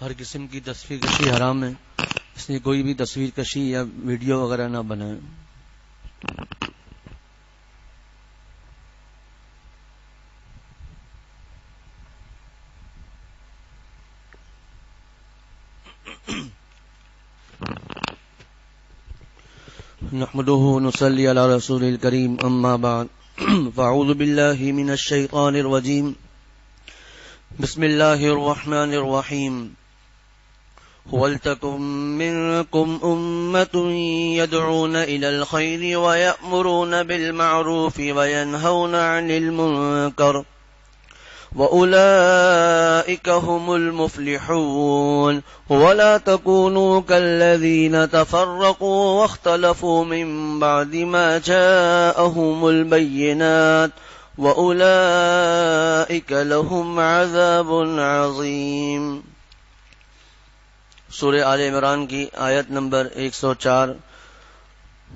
ہر قسم کی تصویر کشی حرام ہے، اس لیے کوئی بھی تصویر کشی یا ویڈیو وغیرہ نہ بنائیں۔ نحمده ونصلي على رسول الكريم، اما بعد فاعوذ بالله من الشيطان الرجيم، بسم الله الرحمن الرحيم، وَلْتَكُن مِّنكُمْ أُمَّةٌ يَدْعُونَ إِلَى الْخَيْرِ وَيَأْمُرُونَ بِالْمَعْرُوفِ وَيَنْهَوْنَ عَنِ الْمُنكَرِ وَأُولَئِكَ هُمُ الْمُفْلِحُونَ وَلَا تَكُونُوا كَالَّذِينَ تَفَرَّقُوا وَاخْتَلَفُوا مِن بَعْدِ مَا جَاءَهُمُ الْبَيِّنَاتُ وَأُولَئِكَ لَهُمْ عَذَابٌ عَظِيمٌ۔ سورہ آل عمران کی آیت نمبر 104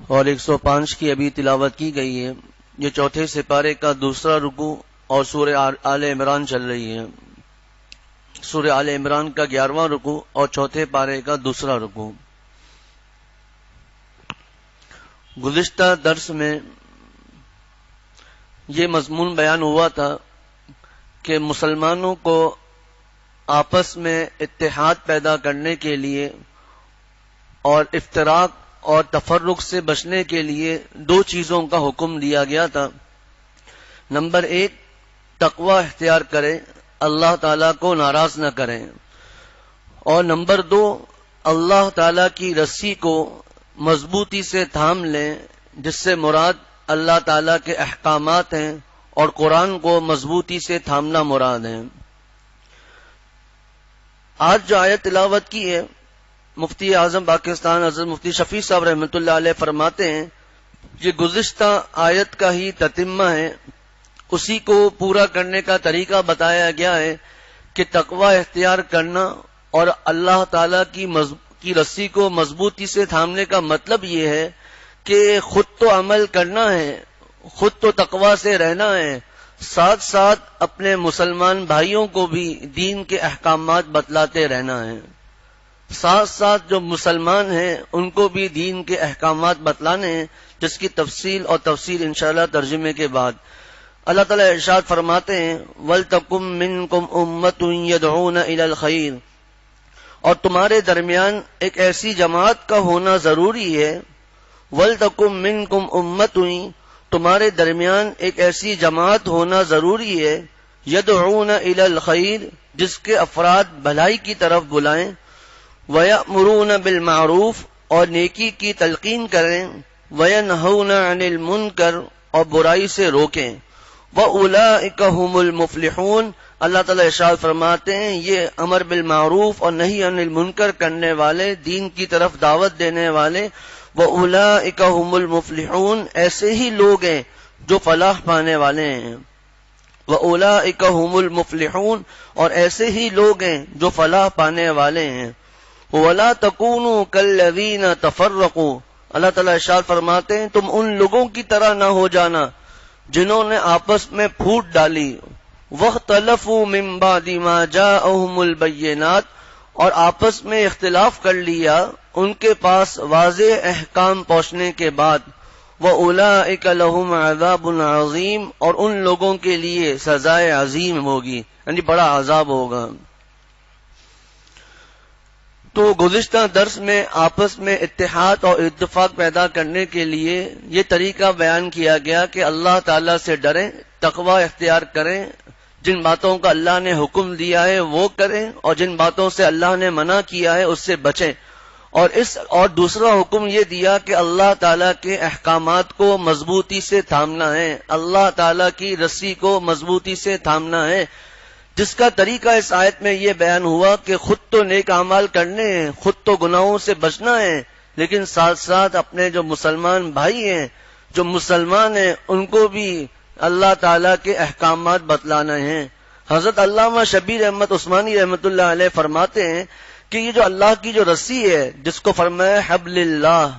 اور 105 کی ابھی تلاوت کی گئی ہے۔ یہ چوتھے سپارے کا دوسرا رکوع اور سورہ آل عمران چل رہی ہے۔ سورہ آل عمران کا 11واں رکوع اور چوتھے پارے کا دوسرا رکوع۔ گزشتہ درس میں یہ مضمون بیان ہوا تھا کہ مسلمانوں کو آپس میں اتحاد پیدا کرنے کے لیے اور افتراق اور تفرق سے بچنے کے لیے دو چیزوں کا حکم دیا گیا تھا۔ نمبر 1، تقوی اختیار کریں، اللہ تعالیٰ کو ناراض نہ کریں، اور نمبر 2، اللہ تعالیٰ کی رسی کو مضبوطی سے تھام لیں، جس سے مراد اللہ تعالیٰ کے احکامات ہیں اور قرآن کو مضبوطی سے تھامنا مراد ہے۔ آج جو آیت تلاوت کی ہے، مفتی اعظم پاکستان حضرت مفتی شفیع صاحب رحمۃ اللہ علیہ فرماتے ہیں یہ گزشتہ آیت کا ہی تتمہ ہے، اسی کو پورا کرنے کا طریقہ بتایا گیا ہے کہ تقوی اختیار کرنا اور اللہ تعالی کی رسی کو مضبوطی سے تھامنے کا مطلب یہ ہے کہ خود تو عمل کرنا ہے، خود تو تقوی سے رہنا ہے، ساتھ ساتھ اپنے مسلمان بھائیوں کو بھی دین کے احکامات بتلاتے رہنا ہے، ساتھ ساتھ جو مسلمان ہیں ان کو بھی دین کے احکامات بتلانے ہیں، جس کی تفصیل اور تفسیر انشاءاللہ ترجمے کے بعد۔ اللہ تعالیٰ ارشاد فرماتے ہیں وَلْتَكُن مِّنكُمْ أُمَّةٌ يَدْعُونَ إِلَى الْخَيْرِ، اور تمہارے درمیان ایک ایسی جماعت کا ہونا ضروری ہے۔ وَلْتَكُن مِّنكُمْ أُمَّةٌ، تمہارے درمیان ایک ایسی جماعت ہونا ضروری ہے، یدعون الی الخیر، جس کے افراد بھلائی کی طرف بلائیں، ویأمرون بالمعروف، اور نیکی کی تلقین کریں، وینہون عن المنکر، اور برائی سے روکیں، وَأُولَئِكَ هُمُ الْمُفْلِحُونَ، اللہ تعالیٰ ارشاد فرماتے ہیں یہ امر بالمعروف اور نہی عن المنکر کرنے والے، دین کی طرف دعوت دینے والے، وَأُولَئِكَ هُمُ الْمُفْلِحُونَ، ایسے ہی لوگ ہیں جو فلاح پانے والے ہیں۔ وَأُولَئِكَ هُمُ الْمُفْلِحُونَ، اور ایسے ہی لوگ ہیں جو فلاح پانے والے ہیں۔ وَلَا تَكُونُوا كَالَّذِينَ تَفَرَّقُوا، اللہ تعالیٰ ارشاد فرماتے ہیں تم ان لوگوں کی طرح نہ ہو جانا جنہوں نے آپس میں پھوٹ ڈالی، وَاخْتَلَفُوا مِن بَعْدِ مَا جَاءَهُمُ الْبَيِّنَاتُ، اور آپس میں اختلاف کر لیا ان کے پاس واضح احکام پہنچنے کے بعد۔ وَأُولَئِكَ لَهُمْ عَذَابٌ عَظِيمٌ، اور ان لوگوں کے لیے سزائے عظیم ہوگی، یعنی بڑا عذاب ہوگا۔ تو گزشتہ درس میں آپس میں اتحاد اور اتفاق پیدا کرنے کے لیے یہ طریقہ بیان کیا گیا کہ اللہ تعالیٰ سے ڈریں، تقوی اختیار کریں، جن باتوں کا اللہ نے حکم دیا ہے وہ کریں، اور جن باتوں سے اللہ نے منع کیا ہے اس سے بچیں، اور دوسرا حکم یہ دیا کہ اللہ تعالیٰ کے احکامات کو مضبوطی سے تھامنا ہے، اللہ تعالیٰ کی رسی کو مضبوطی سے تھامنا ہے، جس کا طریقہ اس آیت میں یہ بیان ہوا کہ خود تو نیک اعمال کرنے ہیں، خود تو گناہوں سے بچنا ہے، لیکن ساتھ ساتھ اپنے جو مسلمان بھائی ہیں، جو مسلمان ہیں، ان کو بھی اللہ تعالیٰ کے احکامات بتلانا ہیں۔ حضرت علامہ شبیر احمد عثمانی رحمۃ اللہ علیہ فرماتے ہیں کہ یہ جو اللہ کی جو رسی ہے، جس کو فرمایا حبل اللہ،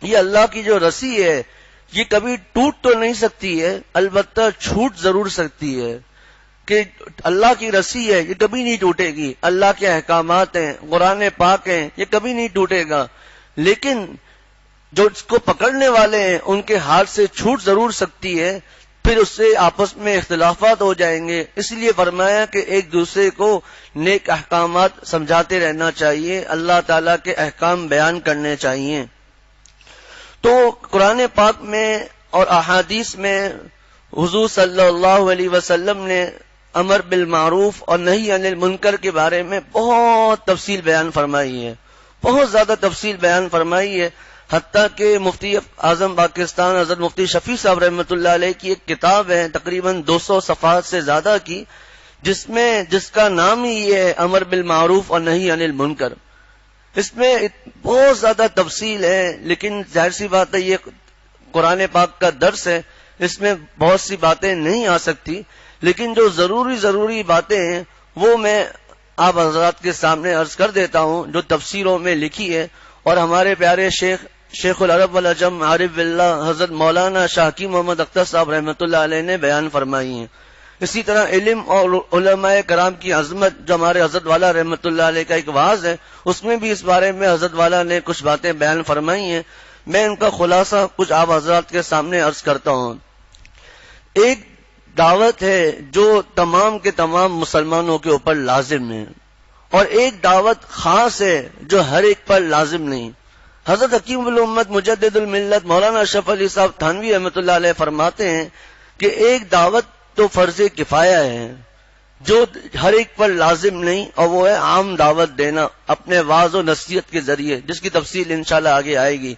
یہ اللہ کی جو رسی ہے یہ کبھی ٹوٹ تو نہیں سکتی ہے، البتہ چھوٹ ضرور سکتی ہے۔ کہ اللہ کی رسی ہے، یہ کبھی نہیں ٹوٹے گی، اللہ کے احکامات ہیں، قرآن پاک ہیں، یہ کبھی نہیں ٹوٹے گا، لیکن جو اس کو پکڑنے والے ہیں ان کے ہاتھ سے چھوٹ ضرور سکتی ہے، پھر اس سے آپس میں اختلافات ہو جائیں گے۔ اس لیے فرمایا کہ ایک دوسرے کو نیک احکامات سمجھاتے رہنا چاہیے، اللہ تعالیٰ کے احکام بیان کرنے چاہیے۔ تو قرآن پاک میں اور احادیث میں حضور صلی اللہ علیہ وسلم نے امر بالمعروف اور نہی عن المنکر کے بارے میں بہت تفصیل بیان فرمائی ہے، بہت زیادہ تفصیل بیان فرمائی ہے، حتیٰ کہ مفتی اعظم پاکستان حضرت مفتی شفیع صاحب رحمۃ اللہ علیہ کی ایک کتاب ہے تقریباً 200 صفحات سے زیادہ کی، جس کا نام ہی یہ ہے امر بالمعروف اور نہی عن المنکر۔ اس میں بہت زیادہ تفصیل ہے، لیکن ظاہر سی بات ہے یہ قرآن پاک کا درس ہے، اس میں بہت سی باتیں نہیں آ سکتی، لیکن جو ضروری باتیں ہیں وہ میں آپ حضرات کے سامنے عرض کر دیتا ہوں جو تفسیروں میں لکھی ہے، اور ہمارے پیارے شیخ العرب والعجم عارف باللہ حضرت مولانا شاہ حکیم محمد اختر صاحب رحمۃ اللہ علیہ نے بیان فرمائی ہیں۔ اسی طرح علم اور علماء کرام کی عظمت جو ہمارے حضرت والا رحمۃ اللہ علیہ کا ایک واعظ ہے، اس میں بھی اس بارے میں حضرت والا نے کچھ باتیں بیان فرمائی ہیں، میں ان کا خلاصہ کچھ آپ حضرات کے سامنے عرض کرتا ہوں۔ ایک دعوت ہے جو تمام کے تمام مسلمانوں کے اوپر لازم ہے، اور ایک دعوت خاص ہے جو ہر ایک پر لازم نہیں۔ حضرت حکیم الامت مجدد الملت مولانا اشرف علی صاحب تھانوی رحمۃ اللہ علیہ فرماتے ہیں کہ ایک دعوت تو فرض کفایہ ہے جو ہر ایک پر لازم نہیں، اور وہ ہے عام دعوت دینا اپنے واعظ و نصیحت کے ذریعے، جس کی تفصیل انشاءاللہ آگے آئے گی،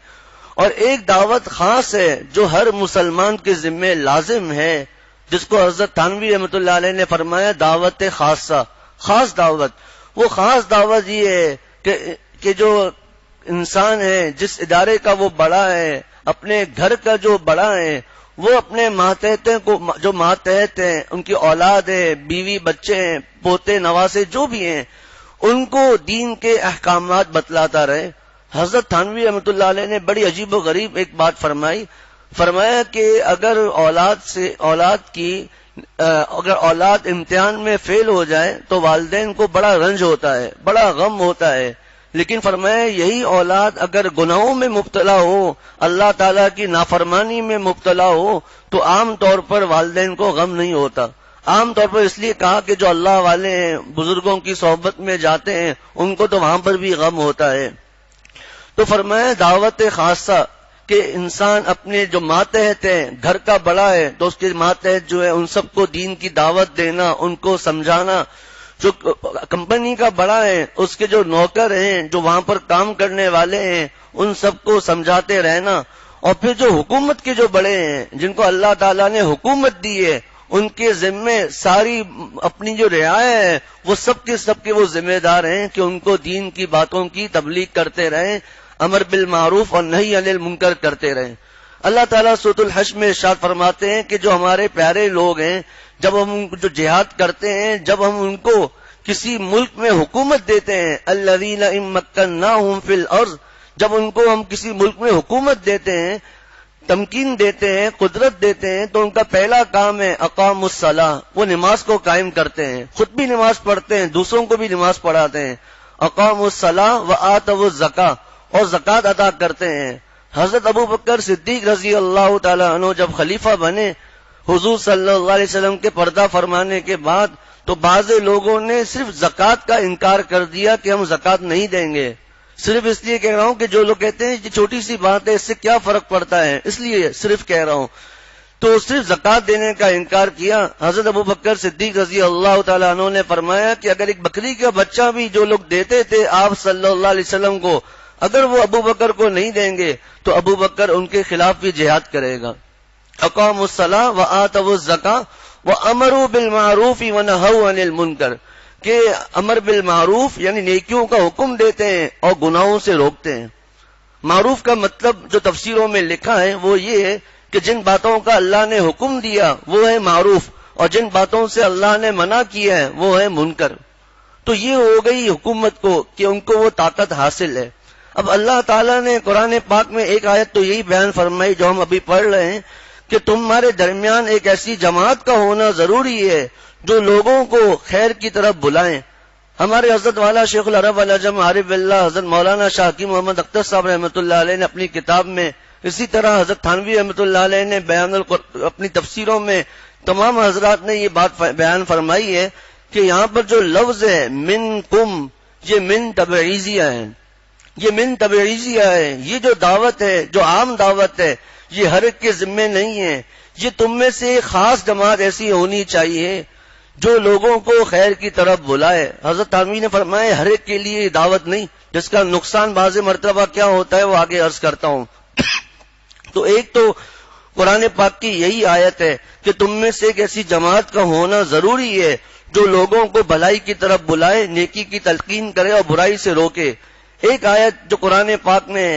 اور ایک دعوت خاص ہے جو ہر مسلمان کے ذمے لازم ہے، جس کو حضرت تھانوی رحمۃ اللہ علیہ نے فرمایا دعوت خاصہ، خاص دعوت۔ وہ خاص دعوت یہ ہے کہ جو انسان ہے، جس ادارے کا وہ بڑا ہے، اپنے گھر کا جو بڑا ہے، وہ اپنے ماتحت کو، جو ماتحت ہیں، ان کی اولاد ہے، بیوی بچے ہیں، پوتے نواسے جو بھی ہیں، ان کو دین کے احکامات بتلاتا رہے۔ حضرت تھانوی رحمۃ اللہ علیہ نے بڑی عجیب و غریب ایک بات فرمایا کہ اگر اولاد امتحان میں فیل ہو جائے تو والدین کو بڑا رنج ہوتا ہے، بڑا غم ہوتا ہے، لیکن فرمایا یہی اولاد اگر گناہوں میں مبتلا ہو، اللہ تعالیٰ کی نافرمانی میں مبتلا ہو، تو عام طور پر والدین کو غم نہیں ہوتا۔ عام طور پر اس لیے کہا کہ جو اللہ والے ہیں، بزرگوں کی صحبت میں جاتے ہیں، ان کو تو وہاں پر بھی غم ہوتا ہے۔ تو فرمایا دعوت خاصہ کہ انسان اپنے جو ماتحت ہیں، گھر کا بڑا ہے تو اس کے ماتحت جو ہے ان سب کو دین کی دعوت دینا، ان کو سمجھانا، جو کمپنی کا بڑا ہے اس کے جو نوکر ہیں، جو وہاں پر کام کرنے والے ہیں، ان سب کو سمجھاتے رہنا، اور پھر جو حکومت کے جو بڑے ہیں جن کو اللہ تعالیٰ نے حکومت دی ہے، ان کے ذمے ساری اپنی جو رعایا ہے وہ سب کے وہ ذمہ دار ہیں کہ ان کو دین کی باتوں کی تبلیغ کرتے رہیں، امر بالمعروف اور نہی عن المنکر کرتے رہیں۔ اللہ تعالیٰ سورۃ الحج میں ارشاد فرماتے ہیں کہ جو ہمارے پیارے لوگ ہیں، جب ہم جو جہاد کرتے ہیں، جب ہم ان کو کسی ملک میں حکومت دیتے ہیں، الذین ان مکناہم فی الارض، جب ان کو ہم کسی ملک میں حکومت دیتے ہیں، تمکین دیتے ہیں، قدرت دیتے ہیں، تو ان کا پہلا کام ہے اقام الصلاۃ، وہ نماز کو قائم کرتے ہیں، خود بھی نماز پڑھتے ہیں، دوسروں کو بھی نماز پڑھاتے ہیں، اقام الصلاۃ وآتوا الزکاۃ، اور زکوٰۃ ادا کرتے ہیں۔ حضرت ابو بکر صدیق رضی اللہ تعالی عنہ جب خلیفہ بنے حضور صلی اللہ علیہ وسلم کے پردہ فرمانے کے بعد، تو بعض لوگوں نے صرف زکوٰۃ کا انکار کر دیا کہ ہم زکوٰۃ نہیں دیں گے، صرف اس لیے کہہ رہا ہوں کہ جو لوگ کہتے ہیں یہ چھوٹی سی بات ہے، اس سے کیا فرق پڑتا ہے، اس لیے صرف کہہ رہا ہوں، تو صرف زکوٰۃ دینے کا انکار کیا۔ حضرت ابو بکر صدیق رضی اللہ تعالی عنہ نے فرمایا کہ اگر ایک بکری کا بچہ بھی جو لوگ دیتے تھے آپ صلی اللہ علیہ وسلم کو، اگر وہ ابو بکر کو نہیں دیں گے تو ابو بکر ان کے خلاف بھی جہاد کرے گا۔ اقاموا الصلاۃ وآتوا الزکاۃ وامروا بالمعروف ونہوا عن المنکر، کہ امر بالمعروف یعنی نیکیوں کا حکم دیتے ہیں اور گناہوں سے روکتے ہیں۔ معروف کا مطلب جو تفسیروں میں لکھا ہے وہ یہ ہے کہ جن باتوں کا اللہ نے حکم دیا وہ ہے معروف، اور جن باتوں سے اللہ نے منع کیا ہے وہ ہے منکر۔ تو یہ ہو گئی حکومت کو کہ ان کو وہ طاقت حاصل ہے۔ اب اللہ تعالیٰ نے قرآن پاک میں ایک آیت تو یہی بیان فرمائی جو ہم ابھی پڑھ رہے ہیں کہ تمہارے درمیان ایک ایسی جماعت کا ہونا ضروری ہے جو لوگوں کو خیر کی طرف بلائیں. ہمارے حضرت والا شیخ العرب العجم عارف اللہ حضرت مولانا شاہ حکیم محمد اختر صاحب رحمۃ اللہ علیہ نے اپنی کتاب میں، اسی طرح حضرت تھانوی رحمۃ اللہ علیہ نے اپنی تفسیروں میں تمام حضرات نے یہ بات بیان فرمائی ہے کہ یہاں پر جو لفظ ہے منکم، یہ من تبعیضیہ ہے. یہ من تبعیضیہ ہے. یہ جو دعوت ہے، جو عام دعوت ہے، یہ ہر ایک کے ذمے نہیں ہے. یہ تم میں سے خاص جماعت ایسی ہونی چاہیے جو لوگوں کو خیر کی طرف بلائے. حضرت تھانوی نے فرمایا ہر ایک کے لیے دعوت نہیں، جس کا نقصان بعض مرتبہ کیا ہوتا ہے وہ آگے عرض کرتا ہوں. تو ایک تو قرآن پاک کی یہی آیت ہے کہ تم میں سے ایک ایسی جماعت کا ہونا ضروری ہے جو لوگوں کو بھلائی کی طرف بلائے، نیکی کی تلقین کرے اور برائی سے روکے. ایک آیت جو قرآن پاک میں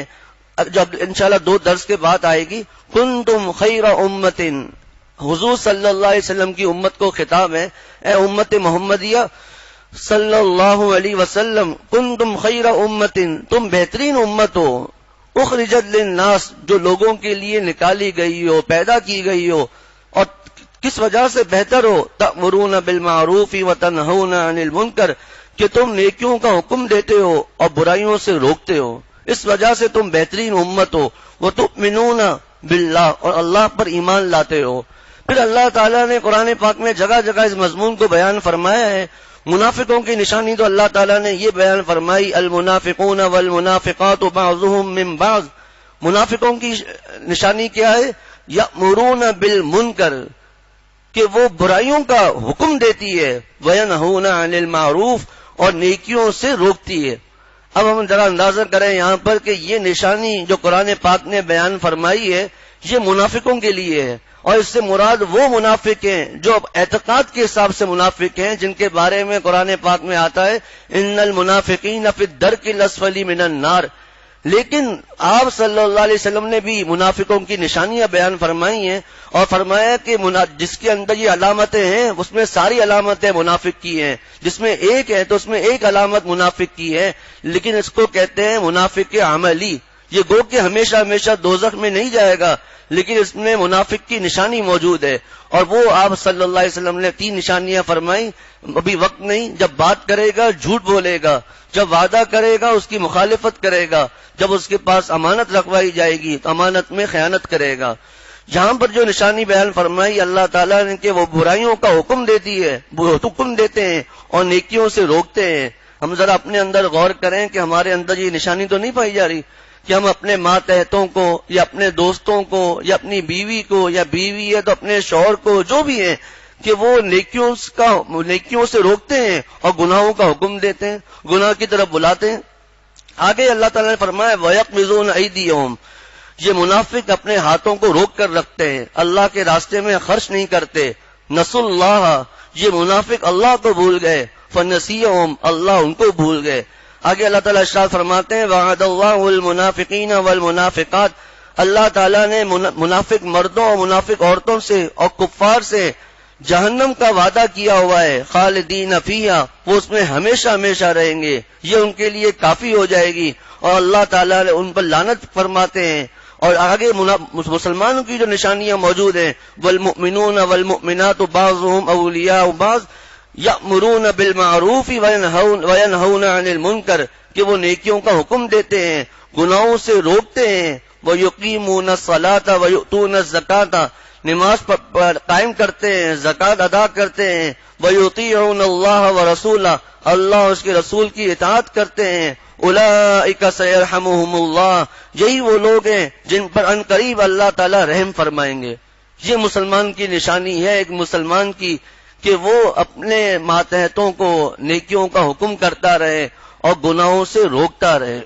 جب انشاءاللہ 2 درس کے بعد آئے گی، کنتم خیر امت، حضور صلی اللہ علیہ وسلم کی امت کو خطاب ہے، اے امت محمدیہ صلی اللہ علیہ وسلم، کنتم خیر امت، تم بہترین امت ہو، اخرجت للناس، جو لوگوں کے لیے نکالی گئی ہو، پیدا کی گئی ہو. اور کس وجہ سے بہتر ہو؟ تأمرون بالمعروف وتنہون عن المنکر، کہ تم نیکیوں کا حکم دیتے ہو اور برائیوں سے روکتے ہو. اس وجہ سے تم بہترین امت ہو. وتؤمنون باللہ، اور اللہ پر ایمان لاتے ہو. پھر اللہ تعالیٰ نے قرآن پاک میں جگہ جگہ اس مضمون کو بیان فرمایا ہے. منافقوں کی نشانی تو اللہ تعالیٰ نے یہ بیان فرمائی، المنافقون والمنافقات بعضهم من بعض. منافقوں کی نشانی کیا ہے؟ یأمرون بالمنکر، کہ وہ برائیوں کا حکم دیتی ہے، وینہون عن المعروف، اور نیکیوں سے روکتی ہے. اب ہم ذرا اندازہ کریں یہاں پر کہ یہ نشانی جو قرآن پاک نے بیان فرمائی ہے یہ منافقوں کے لیے ہے، اور اس سے مراد وہ منافق ہیں جو اعتقاد کے حساب سے منافق ہیں، جن کے بارے میں قرآن پاک میں آتا ہے ان المنافقین فی الدرک الاسفل من النار. لیکن آپ صلی اللہ علیہ وسلم نے بھی منافقوں کی نشانیاں بیان فرمائی ہیں اور فرمایا کہ جس کے اندر یہ علامتیں ہیں اس میں ساری علامتیں منافق کی ہیں، جس میں ایک ہے تو اس میں ایک علامت منافق کی ہے، لیکن اس کو کہتے ہیں منافق عملی. یہ گو کہ ہمیشہ ہمیشہ دوزخ میں نہیں جائے گا، لیکن اس میں منافق کی نشانی موجود ہے. اور وہ آپ صلی اللہ علیہ وسلم نے 3 نشانیاں فرمائی. ابھی وقت نہیں. جب بات کرے گا جھوٹ بولے گا، جب وعدہ کرے گا اس کی مخالفت کرے گا، جب اس کے پاس امانت رکھوائی جائے گی تو امانت میں خیانت کرے گا. یہاں پر جو نشانی بیان فرمائی اللہ تعالیٰ نے کہ وہ برائیوں کا حکم دیتے ہیں اور نیکیوں سے روکتے ہیں. ہم ذرا اپنے اندر غور کریں کہ ہمارے اندر یہ نشانی تو نہیں پائی جا رہی کہ ہم اپنے ماتحتوں کو یا اپنے دوستوں کو یا اپنی بیوی کو، یا بیوی ہے تو اپنے شوہر کو، جو بھی ہیں، کہ وہ نیکیوں سے روکتے ہیں اور گناہوں کا حکم دیتے ہیں، گناہ کی طرف بلاتے ہیں. آگے اللہ تعالیٰ نے فرمایا وَيَقْبِضُونَ أَيْدِيَهُمْ، یہ منافق اپنے ہاتھوں کو روک کر رکھتے ہیں، اللہ کے راستے میں خرچ نہیں کرتے. نسوا اللہ، یہ منافق اللہ کو بھول گئے. فَنَسِيَهُمْ، اللہ ان کو بھول گئے. آگے اللہ تعالیٰ ارشاد فرماتے ہیں وعد اللہ المنافقین والمنافقات، اللہ تعالیٰ نے منافق مردوں اور منافق عورتوں سے اور کفار سے جہنم کا وعدہ کیا ہوا ہے. خالدین فیہا، وہ اس میں ہمیشہ ہمیشہ رہیں گے، یہ ان کے لیے کافی ہو جائے گی. اور اللہ تعالیٰ نے ان پر لعنت فرماتے ہیں. اور آگے مسلمانوں کی جو نشانیاں موجود ہیں والمؤمنون والمؤمنات بعضهم اولیاء بعض یأمرون بالمعروف وینہون عن المنکر، کہ وہ نیکیوں کا حکم دیتے ہیں، گناہوں سے روکتے ہیں. ویقیمون الصلاۃ ویؤتون الزکاۃ، نماز قائم کرتے ہیں، زکوٰۃ ادا کرتے ہیں. ویطیعون اللہ ورسولہ، اللہ اور اس کے رسول کی اطاعت کرتے ہیں. اولئک سیرحمہم اللہ، یہی وہ لوگ ہیں جن پر ان قریب اللہ تعالی رحم فرمائیں گے. یہ مسلمان کی نشانی ہے ایک مسلمان کی کہ وہ اپنے ماتحتوں کو نیکیوں کا حکم کرتا رہے اور گناہوں سے روکتا رہے.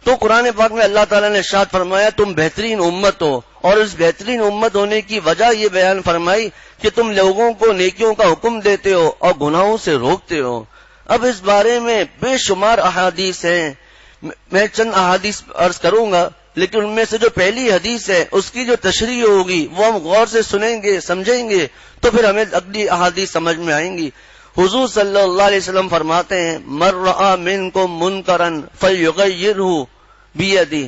تو قرآن پاک میں اللہ تعالیٰ نے ارشاد فرمایا تم بہترین امت ہو، اور اس بہترین امت ہونے کی وجہ یہ بیان فرمائی کہ تم لوگوں کو نیکیوں کا حکم دیتے ہو اور گناہوں سے روکتے ہو. اب اس بارے میں بے شمار احادیث ہیں، میں چند احادیث عرض کروں گا، لیکن ان میں سے جو پہلی حدیث ہے اس کی جو تشریح ہوگی وہ ہم غور سے سنیں گے، سمجھیں گے، تو پھر ہمیں اگلی احادیث سمجھ میں آئیں گی. حضور صلی اللہ علیہ وسلم فرماتے ہیں من رأى منکم منکرا فلیغیرہ بیدہ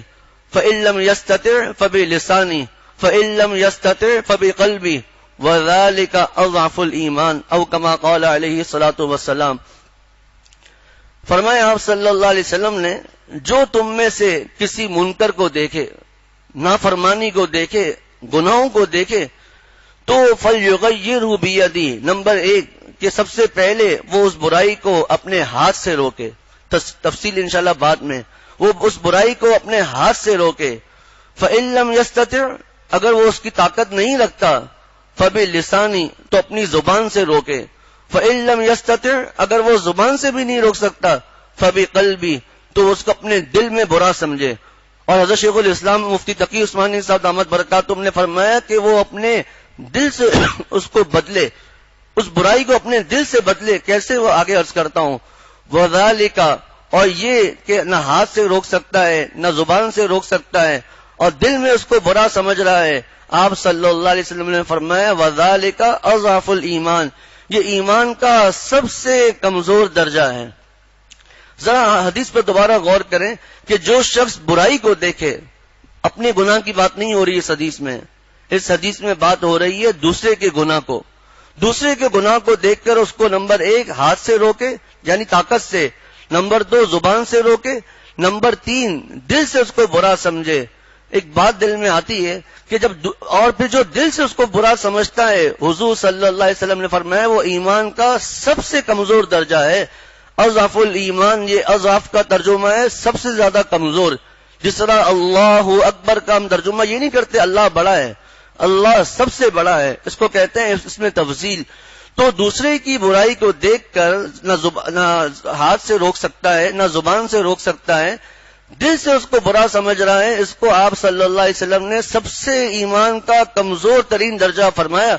فإن لم یستطع فبلسانہ فإن لم یستطع فبقلبہ وذالک اضعف الایمان او کما قال علیہ الصلوۃ والسلام. فرمایا آپ صلی اللہ علیہ وسلم نے جو تم میں سے کسی منکر کو دیکھے، نافرمانی کو دیکھے، گناہوں کو دیکھے تو فلیغیرہ بیدی، نمبر 1 کہ سب سے پہلے وہ اس برائی کو اپنے ہاتھ سے روکے. تفصیل انشاءاللہ بعد میں. وہ اس برائی کو اپنے ہاتھ سے روکے. فإن لم يستطع، اگر وہ اس کی طاقت نہیں رکھتا، فبلسانی، تو اپنی زبان سے روکے. فإن لم يستطع، اگر وہ زبان سے بھی نہیں روک سکتا، فبقلبی، تو اس کو اپنے دل میں برا سمجھے. اور حضرت شیخ الاسلام مفتی تقی عثمانی صاحب دامت برکاتہم نے فرمایا کہ وہ اپنے دل سے اس کو بدلے، اس برائی کو اپنے دل سے بدلے. کیسے؟ وہ آگے عرض کرتا ہوں. وذالک، اور یہ کہ نہ ہاتھ سے روک سکتا ہے، نہ زبان سے روک سکتا ہے، اور دل میں اس کو برا سمجھ رہا ہے. آپ صلی اللہ علیہ وسلم نے فرمایا وذالک اضعف الایمان، یہ ایمان کا سب سے کمزور درجہ ہے. ذرا حدیث پر دوبارہ غور کریں کہ جو شخص برائی کو دیکھے، اپنے گناہ کی بات نہیں ہو رہی اس حدیث میں. اس حدیث میں بات ہو رہی ہے دوسرے کے گناہ کو. دوسرے کے گناہ کو دیکھ کر اس کو نمبر 1 ہاتھ سے روکے یعنی طاقت سے، نمبر 2 زبان سے روکے، نمبر 3 دل سے اس کو برا سمجھے. ایک بات دل میں آتی ہے کہ جب اور پھر جو دل سے اس کو برا سمجھتا ہے، حضور صلی اللہ علیہ وسلم نے فرمایا وہ ایمان کا سب سے کمزور درجہ ہے. اضعف الایمان، یہ اضعف کا ترجمہ ہے سب سے زیادہ کمزور. جس طرح اللہ اکبر کا ہم ترجمہ یہ نہیں کرتے اللہ بڑا ہے، اللہ سب سے بڑا ہے، اس کو کہتے ہیں اس میں تفضیل. تو دوسرے کی برائی کو دیکھ کر نہ ہاتھ سے روک سکتا ہے، نہ زبان سے روک سکتا ہے، دل سے اس کو برا سمجھ رہا ہے. اس کو آپ صلی اللہ علیہ وسلم نے سب سے ایمان کا کمزور ترین درجہ فرمایا.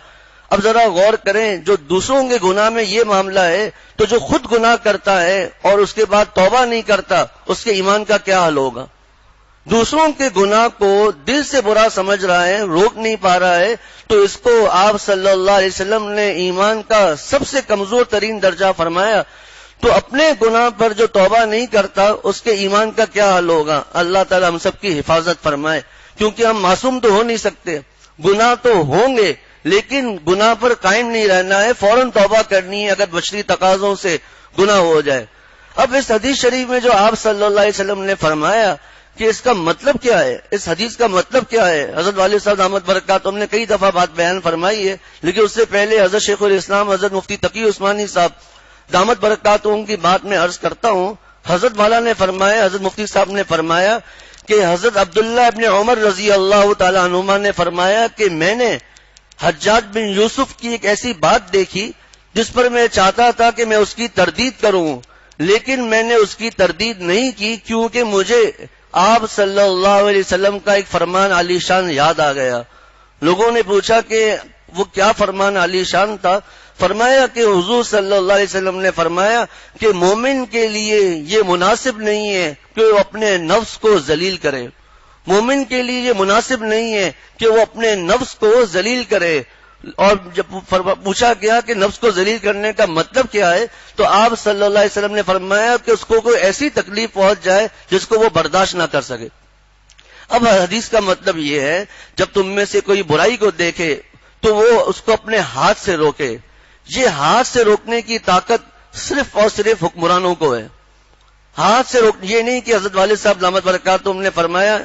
اب ذرا غور کریں، جو دوسروں کے گناہ میں یہ معاملہ ہے تو جو خود گناہ کرتا ہے اور اس کے بعد توبہ نہیں کرتا، اس کے ایمان کا کیا حال ہوگا؟ دوسروں کے گناہ کو دل سے برا سمجھ رہا ہے، روک نہیں پا رہا ہے، تو اس کو آپ صلی اللہ علیہ وسلم نے ایمان کا سب سے کمزور ترین درجہ فرمایا. تو اپنے گناہ پر جو توبہ نہیں کرتا اس کے ایمان کا کیا حال ہوگا؟ اللہ تعالی ہم سب کی حفاظت فرمائے، کیونکہ ہم معصوم تو ہو نہیں سکتے. گناہ تو ہوں گے لیکن گناہ پر قائم نہیں رہنا ہے، فوراً توبہ کرنی ہے اگر بشری تقاضوں سے گناہ ہو جائے. اب اس حدیث شریف میں جو آپ صلی اللہ علیہ وسلم نے فرمایا کہ اس کا مطلب کیا ہے، اس حدیث کا مطلب کیا ہے، حضرت والد صاحب دامت برکاتہم نے کئی دفعہ بات بیان فرمائی ہے، لیکن اس سے پہلے حضرت شیخ الاسلام حضرت مفتی تقی عثمانی صاحب دامت برکاتہم کی بات میں عرض کرتا ہوں. حضرت والا نے فرمایا، حضرت مفتی صاحب نے فرمایا کہ حضرت عبداللہ ابن عمر رضی اللہ تعالی عنہما نے فرمایا کہ میں نے حجاج بن یوسف کی ایک ایسی بات دیکھی جس پر میں چاہتا تھا کہ میں اس کی تردید کروں، لیکن میں نے اس کی تردید نہیں کی کیونکہ مجھے آپ صلی اللہ علیہ وسلم کا ایک فرمان عالی شان یاد آ گیا. لوگوں نے پوچھا کہ وہ کیا فرمان عالی شان تھا؟ فرمایا کہ حضور صلی اللہ علیہ وسلم نے فرمایا کہ مومن کے لیے یہ مناسب نہیں ہے کہ وہ اپنے نفس کو ذلیل کرے. مومن کے لیے یہ مناسب نہیں ہے کہ وہ اپنے نفس کو ذلیل کرے. اور جب پوچھا گیا کہ نفس کو ذلیل کرنے کا مطلب کیا ہے تو آپ صلی اللہ علیہ وسلم نے فرمایا کہ اس کو کوئی ایسی تکلیف پہنچ جائے جس کو وہ برداشت نہ کر سکے. اب حدیث کا مطلب یہ ہے جب تم میں سے کوئی برائی کو دیکھے تو وہ اس کو اپنے ہاتھ سے روکے. یہ ہاتھ سے روکنے کی طاقت صرف اور صرف حکمرانوں کو ہے. ہاتھ سے روک، یہ نہیں کہ حضرت والد صاحب دامت برکاتہم نے فرمایا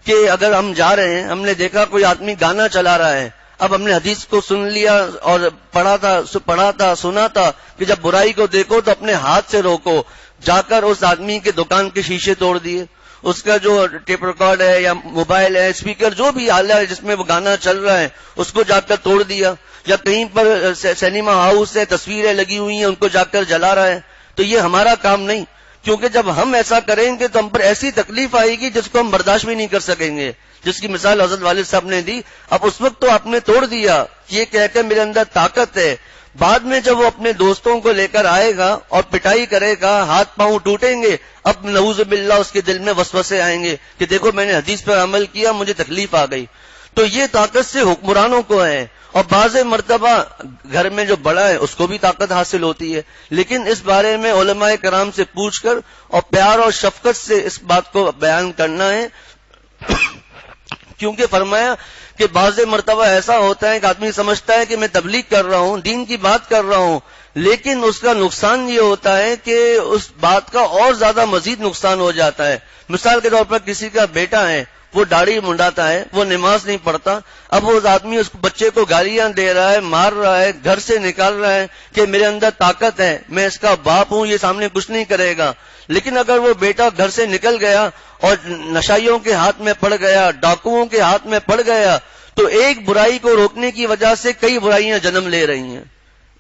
کہ اگر ہم جا رہے ہیں، ہم نے دیکھا کوئی آدمی گانا چلا رہا ہے، اب ہم نے حدیث کو سن لیا اور پڑھا تھا سنا تھا کہ جب برائی کو دیکھو تو اپنے ہاتھ سے روکو. جا کر اس آدمی کے دکان کے شیشے توڑ دیے، اس کا جو ٹیپ ریکارڈ ہے یا موبائل ہے، اسپیکر، جو بھی آلہ ہے جس میں وہ گانا چل رہا ہے اس کو جا کر توڑ دیا. یا کہیں پر سینما ہاؤس ہے، تصویریں لگی ہوئی ہیں، ان کو جا کر جلا رہا ہے. تو یہ ہمارا کام نہیں، کیونکہ جب ہم ایسا کریں گے تو ہم پر ایسی تکلیف آئے گی جس کو ہم برداشت بھی نہیں کر سکیں گے، جس کی مثال حضرت والد صاحب نے دی. اب اس وقت تو آپ نے توڑ دیا یہ کہہ کے میرے اندر طاقت ہے، بعد میں جب وہ اپنے دوستوں کو لے کر آئے گا اور پٹائی کرے گا، ہاتھ پاؤں ٹوٹیں گے، اب نعوذ باللہ اس کے دل میں وسوسے آئیں گے کہ دیکھو میں نے حدیث پر عمل کیا، مجھے تکلیف آ گئی. تو یہ طاقت سے حکمرانوں کو ہے. اور بعض مرتبہ گھر میں جو بڑا ہے اس کو بھی طاقت حاصل ہوتی ہے. لیکن اس بارے میں علماء کرام سے پوچھ کر اور پیار اور شفقت سے اس بات کو بیان کرنا ہے، کیونکہ فرمایا کہ بعض مرتبہ ایسا ہوتا ہے کہ آدمی سمجھتا ہے کہ میں تبلیغ کر رہا ہوں، دین کی بات کر رہا ہوں، لیکن اس کا نقصان یہ ہوتا ہے کہ اس بات کا اور زیادہ مزید نقصان ہو جاتا ہے۔ مثال کے طور پر کسی کا بیٹا ہے، وہ داڑھی منڈاتا ہے، وہ نماز نہیں پڑھتا، اب وہ آدمی اس بچے کو گالیاں دے رہا ہے، مار رہا ہے، گھر سے نکال رہا ہے کہ میرے اندر طاقت ہے، میں اس کا باپ ہوں، یہ سامنے کچھ نہیں کرے گا۔ لیکن اگر وہ بیٹا گھر سے نکل گیا اور نشائیوں کے ہاتھ میں پڑ گیا، ڈاکوؤں کے ہاتھ میں پڑ گیا، تو ایک برائی کو روکنے کی وجہ سے کئی برائیاں جنم لے رہی ہیں۔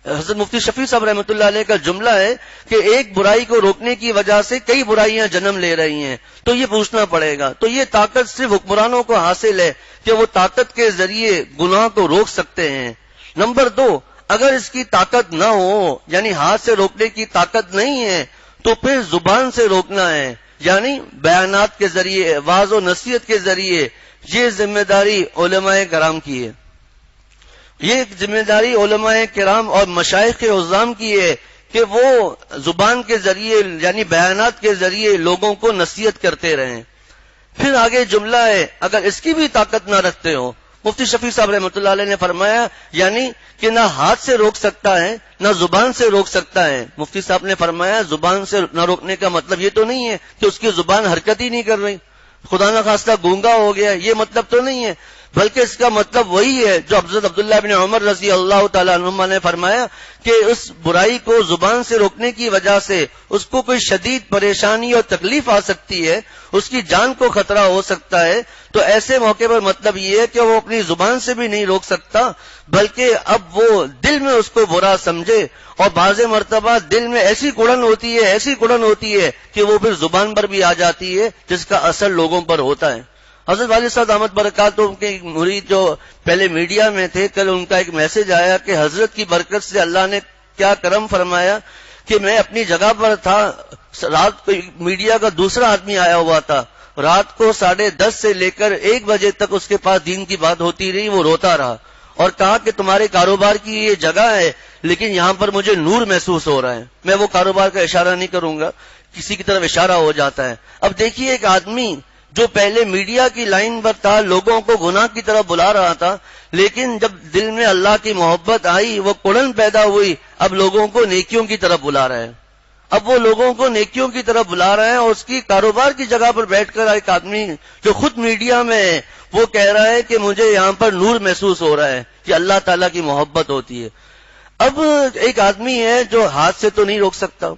حضرت مفتی شفیع صاحب رحمۃ اللہ علیہ کا جملہ ہے کہ ایک برائی کو روکنے کی وجہ سے کئی برائیاں جنم لے رہی ہیں، تو یہ پوچھنا پڑے گا۔ تو یہ طاقت صرف حکمرانوں کو حاصل ہے کہ وہ طاقت کے ذریعے گناہ کو روک سکتے ہیں۔ نمبر 2، اگر اس کی طاقت نہ ہو، یعنی ہاتھ سے روکنے کی طاقت نہیں ہے، تو پھر زبان سے روکنا ہے، یعنی بیانات کے ذریعے، واعظ و نصیحت کے ذریعے۔ یہ ذمہ داری علماء کرام کی ہے، یہ ذمہ داری علماء کرام اور مشائخ عظام کی ہے کہ وہ زبان کے ذریعے یعنی بیانات کے ذریعے لوگوں کو نصیحت کرتے رہیں۔ پھر آگے جملہ ہے، اگر اس کی بھی طاقت نہ رکھتے ہو، مفتی شفیع صاحب رحمۃ اللہ علیہ نے فرمایا یعنی کہ نہ ہاتھ سے روک سکتا ہے نہ زبان سے روک سکتا ہے۔ مفتی صاحب نے فرمایا زبان سے نہ روکنے کا مطلب یہ تو نہیں ہے کہ اس کی زبان حرکت ہی نہیں کر رہی، خدا نہ خواستہ گونگا ہو گیا، یہ مطلب تو نہیں ہے، بلکہ اس کا مطلب وہی ہے جو حضرت عبداللہ بن عمر رضی اللہ تعالیٰ عنہما نے فرمایا کہ اس برائی کو زبان سے روکنے کی وجہ سے اس کو کوئی شدید پریشانی اور تکلیف آ سکتی ہے، اس کی جان کو خطرہ ہو سکتا ہے، تو ایسے موقع پر مطلب یہ ہے کہ وہ اپنی زبان سے بھی نہیں روک سکتا، بلکہ اب وہ دل میں اس کو برا سمجھے، اور بعض مرتبہ دل میں ایسی کڑن ہوتی ہے کہ وہ پھر زبان پر بھی آ جاتی ہے، جس کا اثر لوگوں پر ہوتا ہے۔ حضرت والد صاحب احمد برکاتہ کے مرید جو پہلے میڈیا میں تھے، کل ان کا ایک میسج آیا کہ حضرت کی برکت سے اللہ نے کیا کرم فرمایا کہ میں اپنی جگہ پر تھا، رات کو میڈیا کا دوسرا آدمی آیا ہوا تھا، رات کو 10:30 سے لے کر 1 بجے تک اس کے پاس دین کی بات ہوتی رہی، وہ روتا رہا اور کہا کہ تمہارے کاروبار کی یہ جگہ ہے لیکن یہاں پر مجھے نور محسوس ہو رہا ہے۔ میں وہ کاروبار کا اشارہ نہیں کروں گا، کسی کی طرف اشارہ ہو جاتا ہے۔ اب دیکھیے ایک آدمی جو پہلے میڈیا کی لائن پر تھا، لوگوں کو گناہ کی طرف بلا رہا تھا، لیکن جب دل میں اللہ کی محبت آئی، وہ کڑن پیدا ہوئی، اب لوگوں کو نیکیوں کی طرف بلا رہا ہے، اب وہ لوگوں کو نیکیوں کی طرف بلا رہا ہے، اور اس کی کاروبار کی جگہ پر بیٹھ کر ایک آدمی جو خود میڈیا میں ہے وہ کہہ رہا ہے کہ مجھے یہاں پر نور محسوس ہو رہا ہے، کہ اللہ تعالیٰ کی محبت ہوتی ہے۔ اب ایک آدمی ہے جو ہاتھ سے تو نہیں روک سکتا،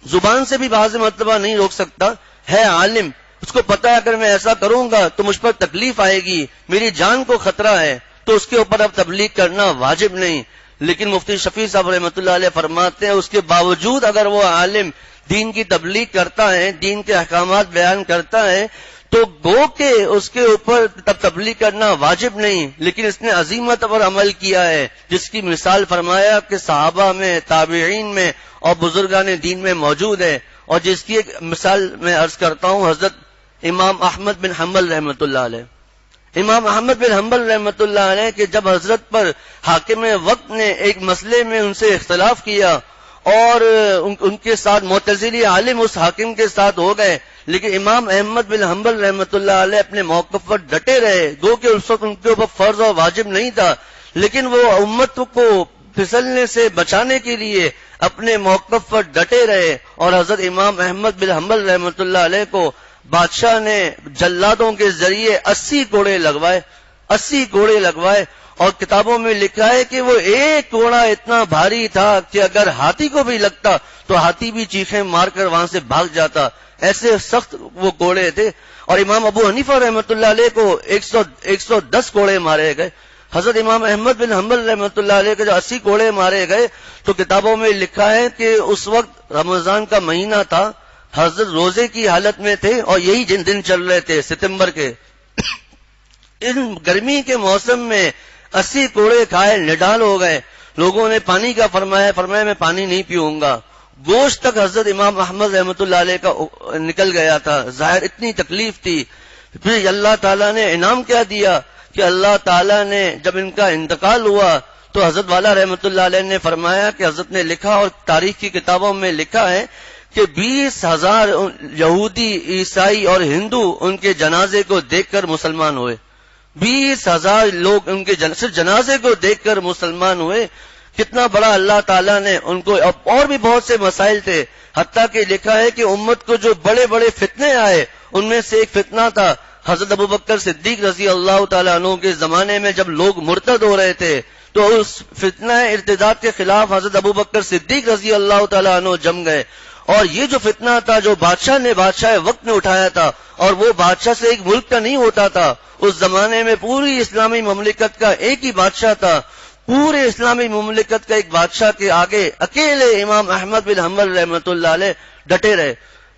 زبان سے بھی بعض مرتبہ نہیں روک سکتا، ہے عالم، اس کو پتا ہے اگر میں ایسا کروں گا تو مجھ پر تکلیف آئے گی، میری جان کو خطرہ ہے، تو اس کے اوپر اب تبلیغ کرنا واجب نہیں۔ لیکن مفتی شفیع صاحب رحمۃ اللہ علیہ فرماتے ہیں اس کے باوجود اگر وہ عالم دین کی تبلیغ کرتا ہے، دین کے احکامات بیان کرتا ہے، تو گو کہ اس کے اوپر تبلیغ کرنا واجب نہیں، لیکن اس نے عظیمت پر عمل کیا ہے، جس کی مثال فرمایا کہ صحابہ میں، تابعین میں اور بزرگان دین میں موجود ہے، اور جس کی ایک مثال میں عرض کرتا ہوں، حضرت امام احمد بن حنبل رحمۃ اللہ علیہ۔ امام احمد بن حنبل رحمۃ اللہ علیہ کہ جب حضرت پر حاکم وقت نے ایک مسئلے میں ان سے اختلاف کیا اور ان کے ساتھ معتزلی عالم اس حاکم کے ساتھ ہو گئے، لیکن امام احمد بن حنبل رحمۃ اللہ علیہ اپنے موقف پر ڈٹے رہے، گو کہ اس وقت ان کے اوپر فرض اور واجب نہیں تھا، لیکن وہ امت کو پھسلنے سے بچانے کے لیے اپنے موقف پر ڈٹے رہے، اور حضرت امام احمد بن حنبل رحمۃ اللہ علیہ کو بادشاہ نے جلادوں کے ذریعے 80 کوڑے لگوائے، اور کتابوں میں لکھا ہے کہ وہ ایک کوڑا اتنا بھاری تھا کہ اگر ہاتھی کو بھی لگتا تو ہاتھی بھی چیخیں مار کر وہاں سے بھاگ جاتا، ایسے سخت وہ کوڑے تھے۔ اور امام ابو حنیفہ رحمۃ اللہ علیہ کو 110 کوڑے مارے گئے۔ حضرت امام احمد بن حنبل رحمۃ اللہ علیہ کے جو 80 کوڑے مارے گئے، تو کتابوں میں لکھا ہے کہ اس وقت رمضان کا مہینہ تھا، حضرت روزے کی حالت میں تھے، اور یہی دن چل رہے تھے ستمبر کے۔ ان گرمی کے موسم میں 80 کوڑے کھائے، نڈال ہو گئے، لوگوں نے پانی کا فرمایا میں پانی نہیں پیوں گا، گوشت تک حضرت امام احمد رحمۃ اللہ علیہ کا نکل گیا تھا، ظاہر اتنی تکلیف تھی۔ پھر اللہ تعالیٰ نے انعام کیا دیا کہ اللہ تعالیٰ نے جب ان کا انتقال ہوا تو حضرت والا رحمۃ اللہ علیہ نے فرمایا کہ حضرت نے لکھا، اور تاریخ کی کتابوں میں لکھا ہے کہ 20,000 یہودی، عیسائی اور ہندو ان کے جنازے کو دیکھ کر مسلمان ہوئے۔ 20,000 لوگ ان کے صرف جنازے کو دیکھ کر مسلمان ہوئے. کتنا بڑا اللہ تعالیٰ نے ان کو. اور بھی بہت سے مسائل تھے، حتیٰ کہ لکھا ہے کہ امت کو جو بڑے بڑے فتنے آئے ان میں سے ایک فتنہ تھا حضرت ابوبکر صدیق رضی اللہ تعالیٰ عنہ کے زمانے میں، جب لوگ مرتد ہو رہے تھے تو اس فتنہ ارتداد کے خلاف حضرت ابوبکر صدیق رضی اللہ تعالیٰ عنہ جم گئے. اور یہ جو فتنہ تھا جو بادشاہ وقت نے اٹھایا تھا، اور وہ بادشاہ سے ایک ملک کا نہیں ہوتا تھا، اس زمانے میں پوری اسلامی مملکت کا ایک ہی بادشاہ تھا. پورے اسلامی مملکت کا ایک بادشاہ کے آگے اکیلے امام احمد بن حنبل رحمۃ اللہ علیہ ڈٹے رہے.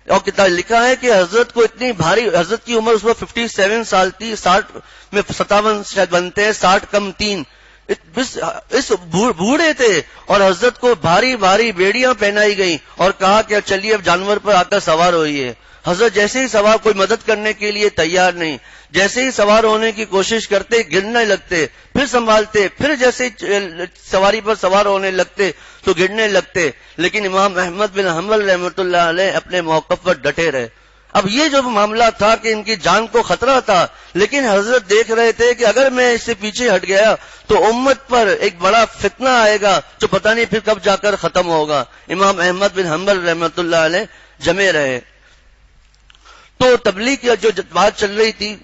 اور کتاب لکھا ہے کہ حضرت کو اتنی بھاری، حضرت کی عمر اس وقت 57 سال تھی، 60 میں 57 شاید بنتے ہیں، 60 کم 3، اس بوڑھے تھے. اور حضرت کو بھاری بھاری بیڑیاں پہنائی گئی اور کہا کہ چلیے اب جانور پر آ کر سوار ہوئیے. حضرت جیسے ہی سوار، کوئی مدد کرنے کے لیے تیار نہیں، جیسے ہی سوار ہونے کی کوشش کرتے گرنے لگتے، پھر سنبھالتے، پھر جیسے سواری پر سوار ہونے لگتے تو گرنے لگتے. لیکن امام احمد بن حنبل رحمۃ اللہ علیہ اپنے موقف پر ڈٹے رہے. اب یہ جو معاملہ تھا کہ ان کی جان کو خطرہ تھا، لیکن حضرت دیکھ رہے تھے کہ اگر میں اس سے پیچھے ہٹ گیا تو امت پر ایک بڑا فتنہ آئے گا جو پتہ نہیں پھر کب جا کر ختم ہوگا. امام احمد بن حنبل رحمۃ اللہ علیہ جمے رہے. تو تبلیغ کی جو بات چل رہی تھی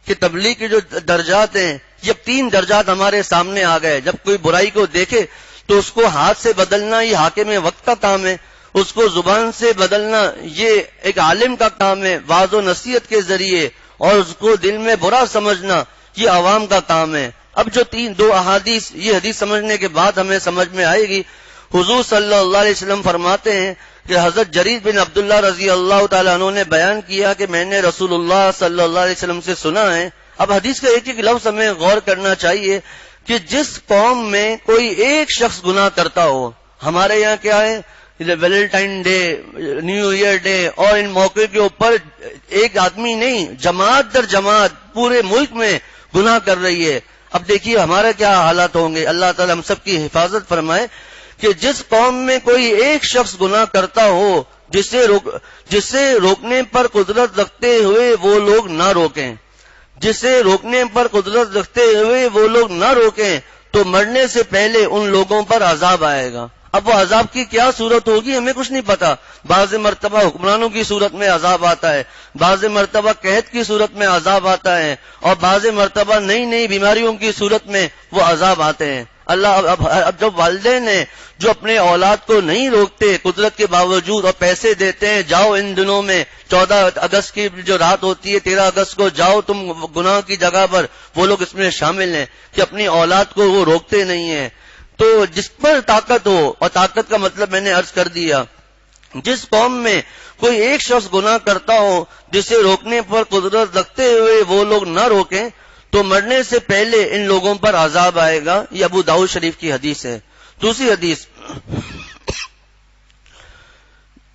کہ تبلیغ کے جو درجات ہیں، یہ 3 درجات ہمارے سامنے آ گئے. جب کوئی برائی کو دیکھے تو اس کو ہاتھ سے بدلنا یہ حاکم وقت کا کام ہے، اس کو زبان سے بدلنا یہ ایک عالم کا کام ہے واعظ و نصیحت کے ذریعے، اور اس کو دل میں برا سمجھنا یہ عوام کا کام ہے. اب جو 2 احادیث، یہ حدیث سمجھنے کے بعد ہمیں سمجھ میں آئے گی. حضور صلی اللہ علیہ وسلم فرماتے ہیں کہ حضرت جریر بن عبداللہ رضی اللہ تعالیٰ عنہ نے بیان کیا کہ میں نے رسول اللہ صلی اللہ علیہ وسلم سے سنا ہے. اب حدیث کا ایک ایک لفظ ہمیں غور کرنا چاہیے کہ جس قوم میں کوئی ایک شخص گناہ کرتا ہو، ہمارے یہاں کیا ہے، Valentine Day, New Year Day, اور ان موقع کے اوپر ایک آدمی نہیں، جماعت در جماعت پورے ملک میں گناہ کر رہی ہے. اب دیکھیے ہمارے کیا حالات ہوں گے. اللہ تعالی ہم سب کی حفاظت فرمائے کہ جس قوم میں کوئی ایک شخص گناہ کرتا ہو جسے روکنے پر قدرت رکھتے ہوئے وہ لوگ نہ روکیں، جسے روکنے پر قدرت رکھتے ہوئے وہ لوگ نہ روکیں تو مرنے سے پہلے ان لوگوں پر عذاب آئے گا. اب وہ عذاب کی کیا صورت ہوگی ہمیں کچھ نہیں پتا. بعض مرتبہ حکمرانوں کی صورت میں عذاب آتا ہے، بعض مرتبہ قحط کی صورت میں عذاب آتا ہے، اور بعض مرتبہ نئی نئی بیماریوں کی صورت میں وہ عذاب آتے ہیں. اللہ اب جب والدین ہیں جو اپنے اولاد کو نہیں روکتے قدرت کے باوجود اور پیسے دیتے ہیں، جاؤ ان دنوں میں 14 اگست کی جو رات ہوتی ہے 13 اگست کو جاؤ تم گناہ کی جگہ پر، وہ لوگ اس میں شامل ہیں کہ اپنی اولاد کو وہ روکتے نہیں ہیں. تو جس پر طاقت ہو، اور طاقت کا مطلب میں نے عرض کر دیا، جس قوم میں کوئی ایک شخص گناہ کرتا ہو جسے روکنے پر قدرت رکھتے ہوئے وہ لوگ نہ روکیں تو مرنے سے پہلے ان لوگوں پر عذاب آئے گا. یہ ابو داؤد شریف کی حدیث ہے. دوسری حدیث،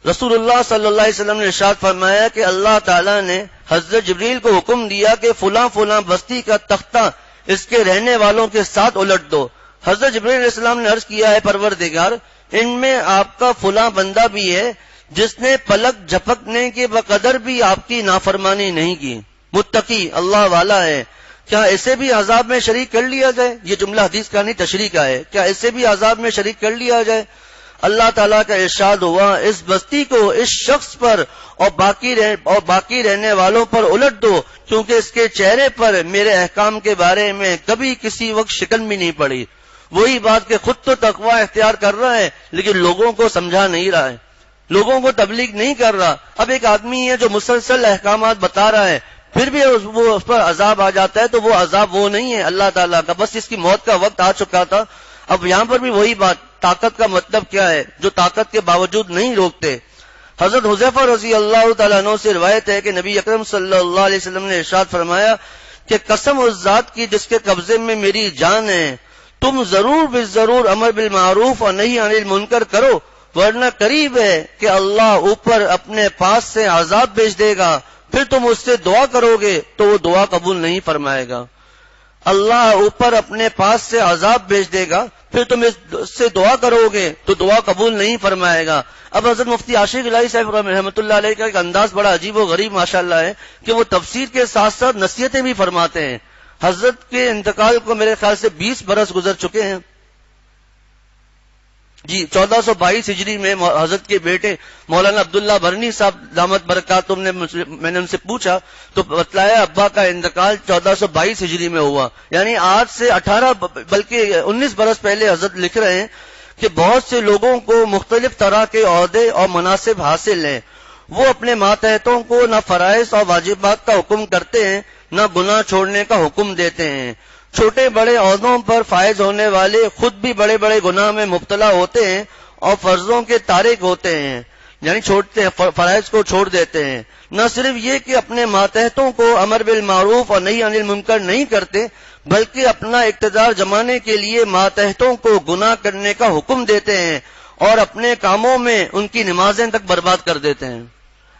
رسول اللہ صلی اللہ علیہ وسلم نے ارشاد فرمایا کہ اللہ تعالیٰ نے حضرت جبریل کو حکم دیا کہ فلاں فلاں بستی کا تختہ اس کے رہنے والوں کے ساتھ الٹ دو. حضرت جبریل علیہ السلام نے عرض کیا ہے پروردگار، ان میں آپ کا فلاں بندہ بھی ہے جس نے پلک جھپکنے کے بقدر بھی آپ کی نافرمانی نہیں کی، متقی اللہ والا ہے، کیا اسے بھی عذاب میں شریک کر لیا جائے؟ یہ جملہ حدیث کا نہیں تشریح کا ہے. کیا اسے بھی عذاب میں شریک کر لیا جائے؟ اللہ تعالیٰ کا ارشاد ہوا اس بستی کو اس شخص پر اور باقی رہنے والوں پر الٹ دو، کیونکہ اس کے چہرے پر میرے احکام کے بارے میں کبھی کسی وقت شکن بھی نہیں پڑی. وہی بات کہ خود تو تقوی اختیار کر رہا ہے لیکن لوگوں کو سمجھا نہیں رہا ہے، لوگوں کو تبلیغ نہیں کر رہا. اب ایک آدمی ہے جو مسلسل احکامات بتا رہا ہے پھر بھی وہ اس پر عذاب آ جاتا ہے تو وہ عذاب وہ نہیں ہے اللہ تعالیٰ کا، بس اس کی موت کا وقت آ چکا تھا. اب یہاں پر بھی وہی بات، طاقت کا مطلب کیا ہے جو طاقت کے باوجود نہیں روکتے. حضرت حذیفہ رضی اللہ تعالیٰ عنہ سے روایت ہے کہ نبی اکرم صلی اللہ علیہ وسلم نے ارشاد فرمایا کہ قسم اس ذات کی جس کے قبضے میں میری جان ہے، تم ضرور بالضرور امر بالمعروف اور نہی عن المنکر کرو، ورنہ قریب ہے کہ اللہ اوپر اپنے پاس سے عذاب بھیج دے گا، پھر تم اس سے دعا کرو گے تو وہ دعا قبول نہیں فرمائے گا. اللہ اوپر اپنے پاس سے عذاب بھیج دے گا، پھر تم اس سے دعا کرو گے تو دعا قبول نہیں فرمائے گا۔ اب حضرت مفتی عاشق الہی صاحب رحمۃ اللہ علیہ کا ایک انداز بڑا عجیب و غریب ماشاءاللہ ہے کہ وہ تفسیر کے ساتھ ساتھ نصیحتیں بھی فرماتے ہیں۔ حضرت کے انتقال کو میرے خیال سے 20 برس گزر چکے ہیں جی۔ 1422 ہجری میں حضرت کے بیٹے مولانا عبداللہ برنی صاحب دامت برکاتہم نے میں نے ان سے پوچھا تو بتلایا ابا کا انتقال 1422 ہجری میں ہوا، یعنی آج سے 18 بلکہ 19 برس پہلے حضرت لکھ رہے ہیں کہ بہت سے لوگوں کو مختلف طرح کے عہدے اور مناصب حاصل ہیں، وہ اپنے ماتحتوں کو نہ فرائض اور واجبات کا حکم کرتے ہیں نہ گناہ چھوڑنے کا حکم دیتے ہیں۔ چھوٹے بڑے عہدوں پر فائز ہونے والے خود بھی بڑے بڑے گناہ میں مبتلا ہوتے ہیں اور فرضوں کے تارک ہوتے ہیں، یعنی چھوڑتے ہیں، فرائض کو چھوڑ دیتے ہیں۔ نہ صرف یہ کہ اپنے ماتحتوں کو امر بالمعروف اور نہی عن المنکر نہیں کرتے، بلکہ اپنا اقتدار جمانے کے لیے ماتحتوں کو گناہ کرنے کا حکم دیتے ہیں اور اپنے کاموں میں ان کی نمازیں تک برباد کر دیتے ہیں۔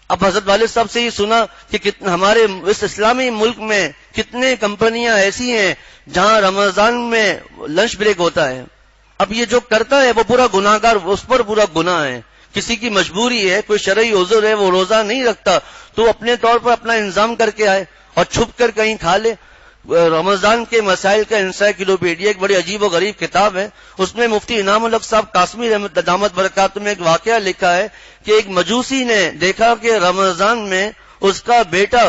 اب حضرت والد صاحب سے یہ سنا کہ ہمارے اس اسلامی ملک میں کتنے کمپنیاں ایسی ہیں جہاں رمضان میں لنچ بریک ہوتا ہے۔ اب یہ جو کرتا ہے وہ پورا گناہگار، اس پر پورا گناہ ہے۔ کسی کی مجبوری ہے، کوئی شرعی عذر ہے، وہ روزہ نہیں رکھتا تو اپنے طور پر اپنا انتظام کر کے آئے اور چھپ کر کہیں کھا لے۔ رمضان کے مسائل کا انسائکلوپیڈیا ایک بڑی عجیب و غریب کتاب ہے، اس میں مفتی انعام الحق صاحب قاسمی دامت برکاتہم میں ایک واقعہ لکھا ہے کہ ایک مجوسی نے دیکھا کہ رمضان میں اس کا بیٹا،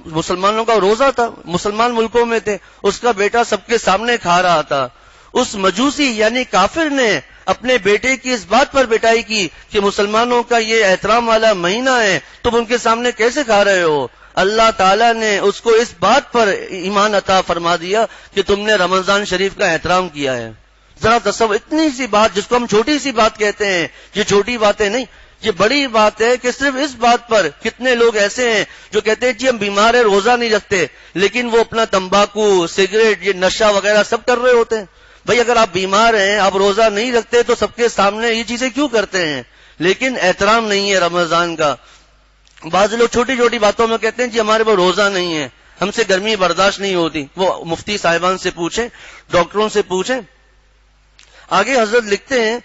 مسلمانوں کا روزہ تھا، مسلمان ملکوں میں تھے، اس کا بیٹا سب کے سامنے کھا رہا تھا۔ اس مجوسی یعنی کافر نے اپنے بیٹے کی اس بات پر بٹائی کی کہ مسلمانوں کا یہ احترام والا مہینہ ہے، تم ان کے سامنے کیسے کھا رہے ہو؟ اللہ تعالیٰ نے اس کو اس بات پر ایمان عطا فرما دیا کہ تم نے رمضان شریف کا احترام کیا ہے۔ ذرا تصور، اتنی سی بات جس کو ہم چھوٹی سی بات کہتے ہیں، یہ چھوٹی باتیں نہیں، یہ بڑی بات ہے کہ صرف اس بات پر کتنے لوگ ایسے ہیں جو کہتے ہیں جی ہم بیمار ہیں، روزہ نہیں رکھتے، لیکن وہ اپنا تمباکو، سگریٹ، یہ نشہ وغیرہ سب کر رہے ہوتے ہیں۔ بھائی اگر آپ بیمار ہیں، آپ روزہ نہیں رکھتے تو سب کے سامنے یہ چیزیں کیوں کرتے ہیں؟ لیکن احترام نہیں ہے رمضان کا۔ بعض لوگ چھوٹی چھوٹی باتوں میں کہتے ہیں جی ہمارے پاس روزہ نہیں ہے، ہم سے گرمی برداشت نہیں ہوتی۔ وہ مفتی صاحبان سے پوچھیں، ڈاکٹروں سے پوچھیں۔ آگے حضرت لکھتے ہیں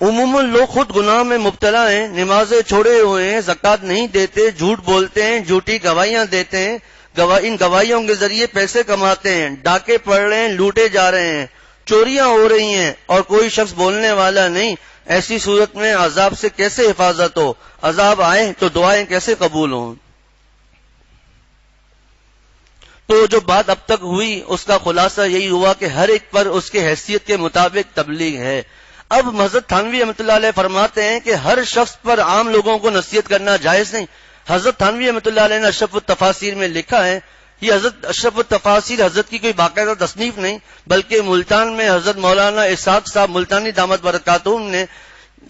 عموماً لوگ خود گناہ میں مبتلا ہیں، نمازیں چھوڑے ہوئے ہیں، زکوٰۃ نہیں دیتے، جھوٹ بولتے ہیں، جھوٹی گواہیاں دیتے ہیں، ان گواہیوں کے ذریعے پیسے کماتے ہیں، ڈاکے پڑ رہے ہیں، لوٹے جا رہے ہیں، چوریاں ہو رہی ہیں اور کوئی شخص بولنے والا نہیں۔ ایسی صورت میں عذاب سے کیسے حفاظت ہو؟ عذاب آئے تو دعائیں کیسے قبول ہوں؟ تو جو بات اب تک ہوئی اس کا خلاصہ یہی ہوا کہ ہر ایک پر اس کے حیثیت کے مطابق تبلیغ ہے۔ اب حضرت تھانوی رحمۃ اللہ علیہ فرماتے ہیں کہ ہر شخص پر عام لوگوں کو نصیحت کرنا جائز نہیں۔ حضرت تھانوی رحمۃ اللہ علیہ نے اشرف التفاسیر میں لکھا ہے، یہ حضرت اشرف التفاسیر حضرت کی کوئی باقاعدہ تصنیف نہیں، بلکہ ملتان میں حضرت مولانا اسحاق صاحب ملتانی دامت برکاتہم نے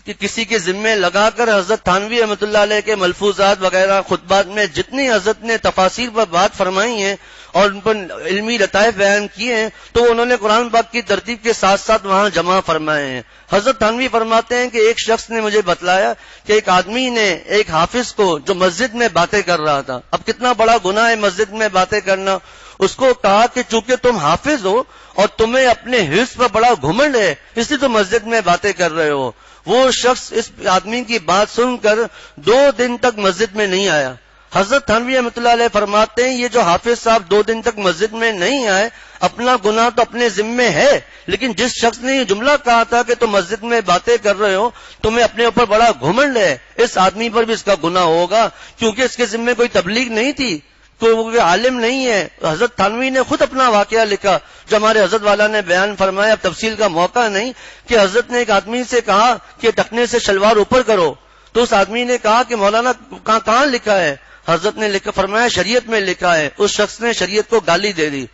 کہ کسی کے ذمے لگا کر حضرت تھانوی رحمۃ اللہ علیہ کے ملفوظات وغیرہ خطبات میں جتنی حضرت نے تفاسیر پر بات فرمائی ہیں اور ان پر علمی لطائف بیان کیے ہیں تو انہوں نے قرآن پاک کی ترتیب کے ساتھ ساتھ وہاں جمع فرمائے ہیں۔ حضرت تھانوی فرماتے ہیں کہ ایک شخص نے مجھے بتلایا کہ ایک آدمی نے ایک حافظ کو جو مسجد میں باتیں کر رہا تھا، اب کتنا بڑا گناہ ہے مسجد میں باتیں کرنا، اس کو کہا کہ چونکہ تم حافظ ہو اور تمہیں اپنے حفظ پر بڑا گھمنڈ ہے اس لیے تم مسجد میں باتیں کر رہے ہو۔ وہ شخص اس آدمی کی بات سن کر 2 دن تک مسجد میں نہیں آیا۔ حضرت تھانوی رحمۃ اللہ علیہ فرماتے ہیں یہ جو حافظ صاحب 2 دن تک مسجد میں نہیں آئے، اپنا گناہ تو اپنے ذمے ہے، لیکن جس شخص نے یہ جملہ کہا تھا کہ تم مسجد میں باتیں کر رہے ہو، تمہیں اپنے اوپر بڑا گھمنڈ ہے، اس آدمی پر بھی اس کا گناہ ہوگا، کیونکہ اس کے ذمے کوئی تبلیغ نہیں تھی، تو وہ عالم نہیں ہے۔ حضرت تھانوی نے خود اپنا واقعہ لکھا جو ہمارے حضرت والا نے بیان فرمایا، اب تفصیل کا موقع نہیں، کہ حضرت نے ایک آدمی سے کہا کہ ٹخنے سے شلوار اوپر کرو، تو اس آدمی نے کہا کہ مولانا کہاں لکھا ہے؟ حضرت نے فرمایا شریعت میں لکھا ہے۔ اس شخص نے شریعت کو گالی دے دی۔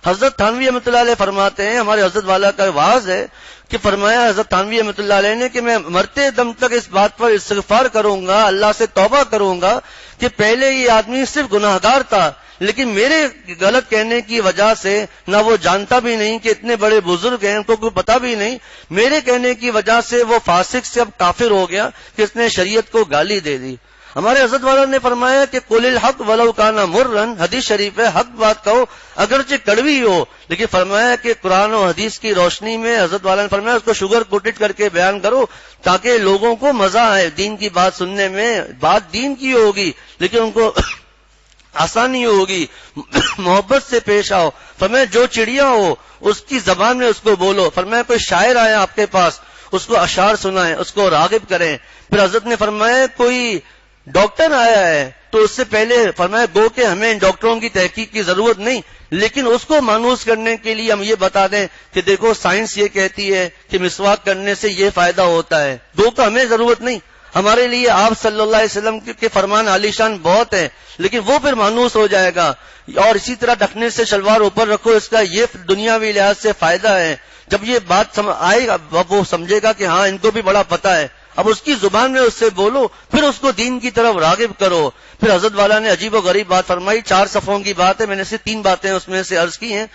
حضرت تھانوی رحمۃ اللہ علیہ فرماتے ہیں، ہمارے حضرت والا کا واعظ ہے کہ فرمایا حضرت تھانوی رحمۃ اللہ علیہ نے کہ میں مرتے دم تک اس بات پر استغفار کروں گا، اللہ سے توبہ کروں گا کہ پہلے یہ آدمی صرف گناہگار تھا، لیکن میرے غلط کہنے کی وجہ سے نہ وہ جانتا بھی نہیں کہ اتنے بڑے بزرگ ہیں، ان کو کوئی پتا بھی نہیں، میرے کہنے کی وجہ سے وہ فاسق سے اب کافر ہو گیا کہ اس نے شریعت کو گالی دے دی۔ ہمارے حضرت والا نے فرمایا کہ قل الحق ولو کان مرن، حدیث شریف ہے حق بات کہو اگرچہ کڑوی ہو، لیکن فرمایا کہ قرآن و حدیث کی روشنی میں حضرت والا نے فرمایا اس کو شوگر کوٹڈ کر کے بیان کرو تاکہ لوگوں کو مزہ آئے دین کی بات سننے میں. بات دین کی ہوگی لیکن ان کو آسانی ہوگی، محبت سے پیش آؤ. فرمایا جو چڑیا ہو اس کی زبان میں اس کو بولو. فرمایا کوئی شاعر آئے آپ کے پاس اس کو اشعار سنائیں، اس کو راغب کریں. پھر حضرت نے فرمایا کوئی ڈاکٹر آیا ہے تو اس سے پہلے فرمایا گو کہ ہمیں ڈاکٹروں کی تحقیق کی ضرورت نہیں، لیکن اس کو مانوس کرنے کے لیے ہم یہ بتا دیں کہ دیکھو سائنس یہ کہتی ہے کہ مسواک کرنے سے یہ فائدہ ہوتا ہے. گو کہ ہمیں ضرورت نہیں، ہمارے لیے آپ صلی اللہ علیہ وسلم کے فرمان عالی شان بہت ہے، لیکن وہ پھر مانوس ہو جائے گا. اور اسی طرح ڈھکنے سے شلوار اوپر رکھو، اس کا یہ دنیاوی لحاظ سے فائدہ ہے. جب یہ بات آئے گا وہ سمجھے گا کہ ہاں ان کو بھی بڑا پتہ ہے. اب اس کی زبان میں اس سے بولو، پھر اس کو دین کی طرف راغب کرو. پھر حضرت والا نے عجیب و غریب بات فرمائی، 4 صفحوں کی بات ہے، میں نے سے 3 باتیں اس میں سے عرض کی ہیں.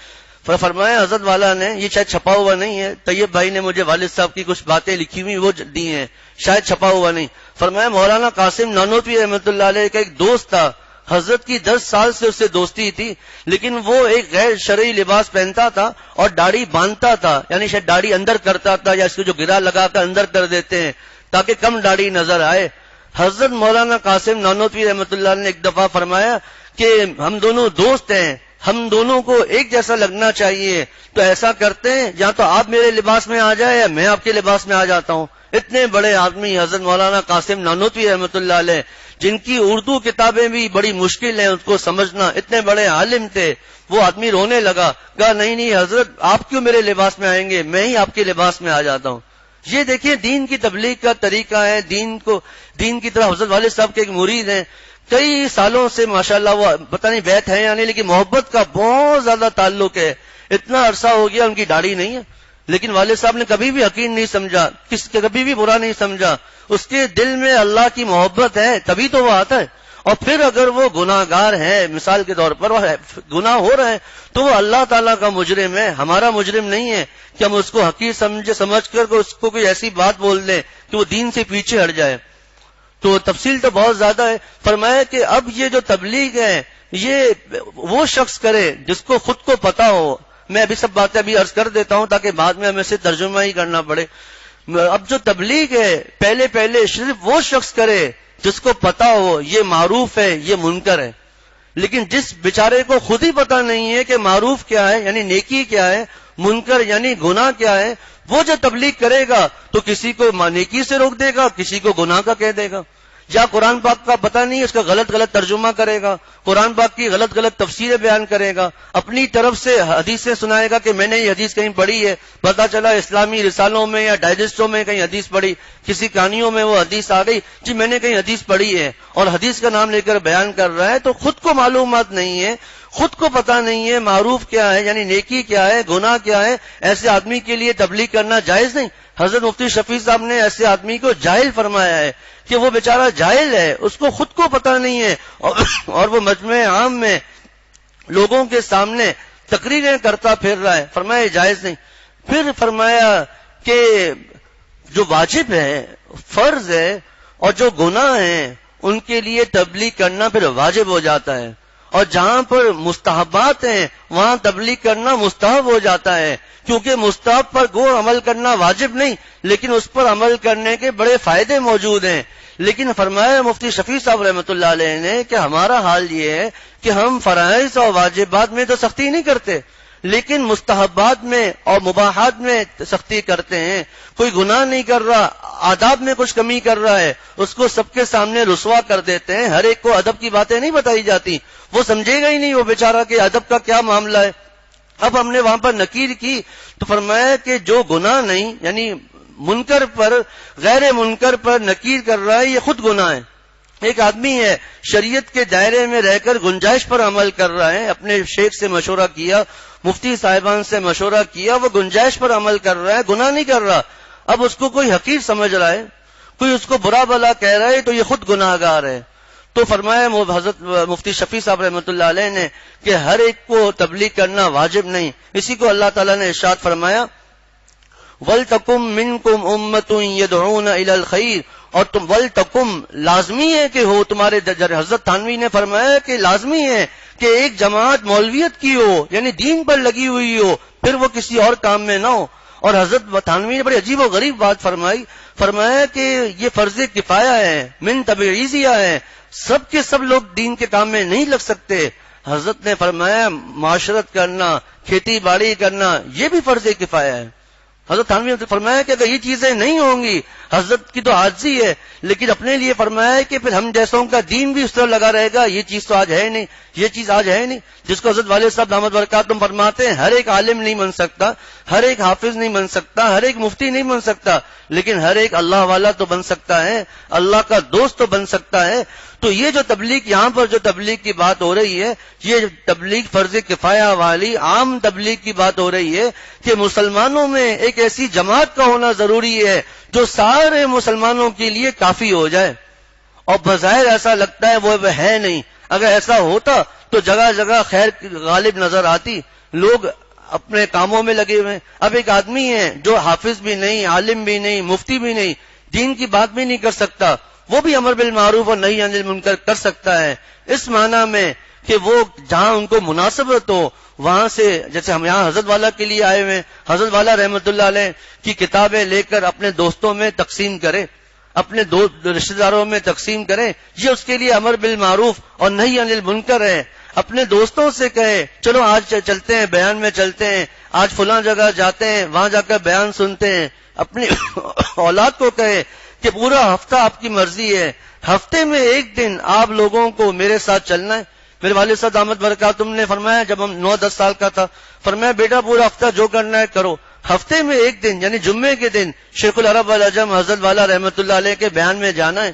فرمایا حضرت والا نے، یہ شاید چھپا ہوا نہیں ہے، طیب بھائی نے مجھے والد صاحب کی کچھ باتیں لکھی ہوئی وہ دی ہیں، شاید چھپا ہوا نہیں. فرمایا مولانا قاسم نانوتوی رحمۃ اللہ علیہ کا ایک دوست تھا، حضرت کی 10 سال سے اس سے دوستی تھی، لیکن وہ ایک غیر شرعی لباس پہنتا تھا اور داڑھی باندھتا تھا، یعنی شاید داڑھی اندر کرتا تھا یا اس کو جو گرا لگا کر اندر کر دیتے ہیں تاکہ کم داڑھی نظر آئے. حضرت مولانا قاسم نانوتوی رحمۃ اللہ نے ایک دفعہ فرمایا کہ ہم دونوں دوست ہیں، ہم دونوں کو ایک جیسا لگنا چاہیے، تو ایسا کرتے ہیں یا تو آپ میرے لباس میں آ جائے یا میں آپ کے لباس میں آ جاتا ہوں. اتنے بڑے آدمی حضرت مولانا قاسم نانوتوی رحمۃ اللہ علیہ، جن کی اردو کتابیں بھی بڑی مشکل ہیں اس کو سمجھنا، اتنے بڑے عالم تھے. وہ آدمی رونے لگا، کہا نہیں حضرت آپ کیوں میرے لباس میں آئیں گے، میں ہی آپ کے لباس میں آ جاتا ہوں. یہ دیکھیں دین کی تبلیغ کا طریقہ ہے. دین کی طرح حضرت والد صاحب کے ایک مرید ہیں، کئی سالوں سے ماشاءاللہ وہ پتہ نہیں بیت ہے یا نہیں، لیکن محبت کا بہت زیادہ تعلق ہے. اتنا عرصہ ہو گیا ان کی داڑھی نہیں ہے، لیکن والد صاحب نے کبھی بھی حقیر نہیں سمجھا، کبھی بھی برا نہیں سمجھا. اس کے دل میں اللہ کی محبت ہے تبھی تو وہ آتا ہے. اور پھر اگر وہ گناہ گار ہے، مثال کے طور پر وہ گناہ ہو رہے ہیں تو وہ اللہ تعالیٰ کا مجرم ہے، ہمارا مجرم نہیں ہے کہ ہم اس کو حقیر سمجھ کر اس کو کوئی ایسی بات بول دیں کہ وہ دین سے پیچھے ہٹ جائے. تو تفصیل تو بہت زیادہ ہے. فرمایا کہ اب یہ جو تبلیغ ہے یہ وہ شخص کرے جس کو خود کو پتا ہو. میں ابھی سب باتیں ابھی عرض کر دیتا ہوں تاکہ بعد میں ہمیں سے ترجمہ ہی کرنا پڑے. اب جو تبلیغ ہے پہلے صرف وہ شخص کرے جس کو پتا ہو یہ معروف ہے یہ منکر ہے. لیکن جس بیچارے کو خود ہی پتا نہیں ہے کہ معروف کیا ہے یعنی نیکی کیا ہے، منکر یعنی گناہ کیا ہے، وہ جو تبلیغ کرے گا تو کسی کو نیکی سے روک دے گا، کسی کو گناہ کا کہہ دے گا. یا قرآن پاک کا پتہ نہیں اس کا غلط ترجمہ کرے گا، قرآن پاک کی غلط تفسیریں بیان کرے گا، اپنی طرف سے حدیثیں سنائے گا کہ میں نے یہ حدیث کہیں پڑھی ہے، پتہ چلا اسلامی رسالوں میں یا ڈائجسٹوں میں کہیں حدیث پڑھی، کسی کہانیوں میں وہ حدیث آ گئی جی میں نے کہیں حدیث پڑھی ہے، اور حدیث کا نام لے کر بیان کر رہا ہے. تو خود کو معلومات نہیں ہے، خود کو پتہ نہیں ہے معروف کیا ہے یعنی نیکی کیا ہے، گناہ کیا ہے. ایسے آدمی کے لیے تبلیغ کرنا جائز نہیں. حضرت مفتی شفیع صاحب نے ایسے آدمی کو جاہل فرمایا ہے کہ وہ بیچارہ جاہل ہے، اس کو خود کو پتہ نہیں ہے اور وہ مجمع عام میں لوگوں کے سامنے تقریریں کرتا پھر رہا ہے. فرمایا جائز نہیں. پھر فرمایا کہ جو واجب ہے، فرض ہے، اور جو گناہ ہیں ان کے لیے تبلیغ کرنا پھر واجب ہو جاتا ہے، اور جہاں پر مستحبات ہیں وہاں تبلیغ کرنا مستحب ہو جاتا ہے، کیونکہ مستحب پر گو عمل کرنا واجب نہیں لیکن اس پر عمل کرنے کے بڑے فائدے موجود ہیں. لیکن فرمایا مفتی شفیع صاحب رحمۃ اللہ علیہ نے کہ ہمارا حال یہ ہے کہ ہم فرائض اور واجبات میں تو سختی نہیں کرتے لیکن مستحبات میں اور مباحات میں سختی کرتے ہیں. کوئی گناہ نہیں کر رہا، آداب میں کچھ کمی کر رہا ہے، اس کو سب کے سامنے رسوا کر دیتے ہیں. ہر ایک کو ادب کی باتیں نہیں بتائی جاتی، وہ سمجھے گا ہی نہیں وہ بیچارہ کہ ادب کا کیا معاملہ ہے. اب ہم نے وہاں پر نکیر کی تو فرمایا کہ جو گناہ نہیں یعنی منکر پر غیر منکر پر نکیر کر رہا ہے یہ خود گناہ ہے. ایک آدمی ہے شریعت کے دائرے میں رہ کر گنجائش پر عمل کر رہا ہے، اپنے شیخ سے مشورہ کیا، مفتی صاحبان سے مشورہ کیا، وہ گنجائش پر عمل کر رہا ہے، گناہ نہیں کر رہا. اب اس کو کوئی حقیر سمجھ رہا ہے، کوئی اس کو برا بلا کہہ رہا ہے تو یہ خود گناہ گار ہے. تو فرمایا حضرت مفتی شفیع صاحب رحمۃ اللہ علیہ نے کہ ہر ایک کو تبلیغ کرنا واجب نہیں. اسی کو اللہ تعالیٰ نے ارشاد فرمایا وَلْتَكُمْ مِنْكُمْ أُمَّةٌ يَدْعُونَ إِلَى الْخَيْرِ، اور تم ولتکم لازمی ہے کہ ہو تمہارے حضرت تھانوی نے فرمایا کہ لازمی ہے کہ ایک جماعت مولویت کی ہو، یعنی دین پر لگی ہوئی ہو، پھر وہ کسی اور کام میں نہ ہو. اور حضرت تھانوی نے بڑی عجیب و غریب بات فرمایا کہ یہ فرض کفایہ ہے، من تبعیضیہ ہے، سب کے سب لوگ دین کے کام میں نہیں لگ سکتے. حضرت نے فرمایا معاشرت کرنا، کھیتی باڑی کرنا، یہ بھی فرض کفایہ ہے. حضرت تھانوی نے فرمایا کہ اگر یہ چیزیں نہیں ہوں گی، حضرت کی تو عاجزی ہے، لیکن اپنے لیے فرمایا کہ پھر ہم جیسوں کا دین بھی اس طرح لگا رہے گا، یہ چیز تو آج ہے نہیں، یہ چیز آج ہے نہیں. جس کو حضرت والد صاحب دامت برکاتہم فرماتے ہیں ہر ایک عالم نہیں بن سکتا، ہر ایک حافظ نہیں بن سکتا، ہر ایک مفتی نہیں بن سکتا، لیکن ہر ایک اللہ والا تو بن سکتا ہے، اللہ کا دوست تو بن سکتا ہے. تو یہ جو تبلیغ، یہاں پر جو تبلیغ کی بات ہو رہی ہے، یہ تبلیغ فرض کفایہ والی عام تبلیغ کی بات ہو رہی ہے کہ مسلمانوں میں ایک ایسی جماعت کا ہونا ضروری ہے جو سارے مسلمانوں کے لیے کافی ہو جائے. اور بظاہر ایسا لگتا ہے وہ ہے نہیں، اگر ایسا ہوتا تو جگہ جگہ خیر غالب نظر آتی، لوگ اپنے کاموں میں لگے ہوئے. اب ایک آدمی ہے جو حافظ بھی نہیں، عالم بھی نہیں، مفتی بھی نہیں، دین کی بات بھی نہیں کر سکتا، وہ بھی امر بالمعروف اور نہی عن المنکر کر سکتا ہے، اس معنی میں کہ وہ جہاں ان کو مناسبت ہو وہاں سے، جیسے ہم یہاں حضرت والا کے لیے آئے ہوئے، حضرت والا رحمت اللہ علیہ کی کتابیں لے کر اپنے دوستوں میں تقسیم کرے، اپنے رشتہ داروں میں تقسیم کریں، یہ اس کے لیے امر بالمعروف اور نہی عن المنکر ہے. اپنے دوستوں سے کہے چلو آج چلتے ہیں، بیان میں چلتے ہیں، آج فلاں جگہ جاتے ہیں، وہاں جا کر بیان سنتے ہیں. اپنی اولاد کو کہے کہ پورا ہفتہ آپ کی مرضی ہے، ہفتے میں ایک دن آپ لوگوں کو میرے ساتھ چلنا ہے. میرے والد صاحب دامت برکاتہم نے فرمایا جب ہم 9-10 سال کا تھا، فرمایا بیٹا پورا ہفتہ جو کرنا ہے کرو، ہفتے میں ایک دن یعنی جمعے کے دن شیخ العرب والعجم حضرت والا رحمت اللہ علیہ کے بیان میں جانا ہے.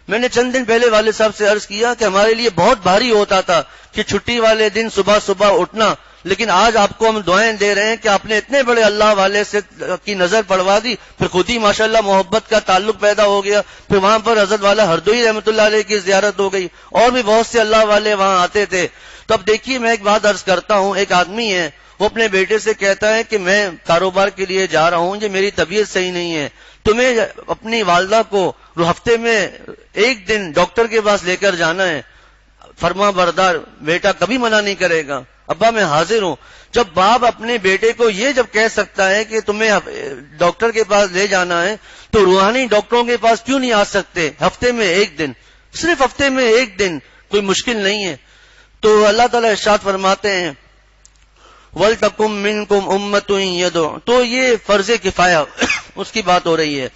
میں نے چند دن پہلے والد صاحب سے عرض کیا کہ ہمارے لیے بہت بھاری ہوتا تھا کہ چھٹی والے دن صبح صبح اٹھنا، لیکن آج آپ کو ہم دعائیں دے رہے ہیں کہ آپ نے اتنے بڑے اللہ والے سے کی نظر پڑوا دی، پھر خود ہی ماشاءاللہ محبت کا تعلق پیدا ہو گیا، پھر وہاں پر حضرت والا ہردوئی رحمت اللہ علیہ کی زیارت ہو گئی، اور بھی بہت سے اللہ والے وہاں آتے تھے. تو اب دیکھیے میں ایک بات عرض کرتا ہوں، ایک آدمی ہے وہ اپنے بیٹے سے کہتا ہے کہ میں کاروبار کے لیے جا رہا ہوں، یہ میری طبیعت صحیح نہیں ہے، تمہیں اپنی والدہ کو ہفتے میں ایک دن ڈاکٹر کے پاس لے کر جانا ہے. فرما بردار بیٹا کبھی منع نہیں کرے گا، ابا میں حاضر ہوں. جب باپ اپنے بیٹے کو یہ جب کہہ سکتا ہے کہ تمہیں ڈاکٹر کے پاس لے جانا ہے تو روحانی ڈاکٹروں کے پاس کیوں نہیں آ سکتے؟ ہفتے میں ایک دن، صرف ہفتے میں ایک دن، کوئی مشکل نہیں ہے. تو اللہ تعالیٰ ارشاد فرماتے ہیں وَلْتَكُمْ مِنْكُمْ أُمَّةٌ يَدْعُونَ، تو یہ فرض کفایہ اس کی بات ہو رہی ہے.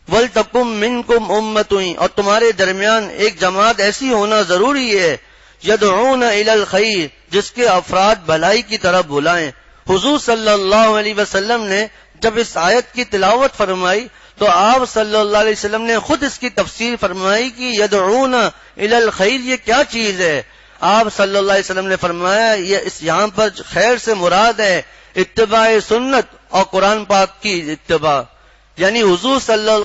وَلْتَكُمْ مِنْكُمْ أُمَّةٌ، اور تمہارے درمیان ایک جماعت ایسی ہونا ضروری ہے، يَدْعُونَ إِلَى الْخَيْرِ، جس کے افراد بھلائی کی طرف بلائیں. حضور صلی اللہ علیہ وسلم نے جب اس آیت کی تلاوت فرمائی تو آپ صلی اللہ علیہ وسلم نے خود اس کی تفسیر فرمائی کہ يَدْعُونَ إِلَى الْخَيْرِ یہ کیا چیز ہے. آپ صلی اللہ علیہ وسلم نے فرمایا یہاں پر خیر سے مراد ہے اتباع سنت اور قرآن پاک کی اتباع، یعنی حضور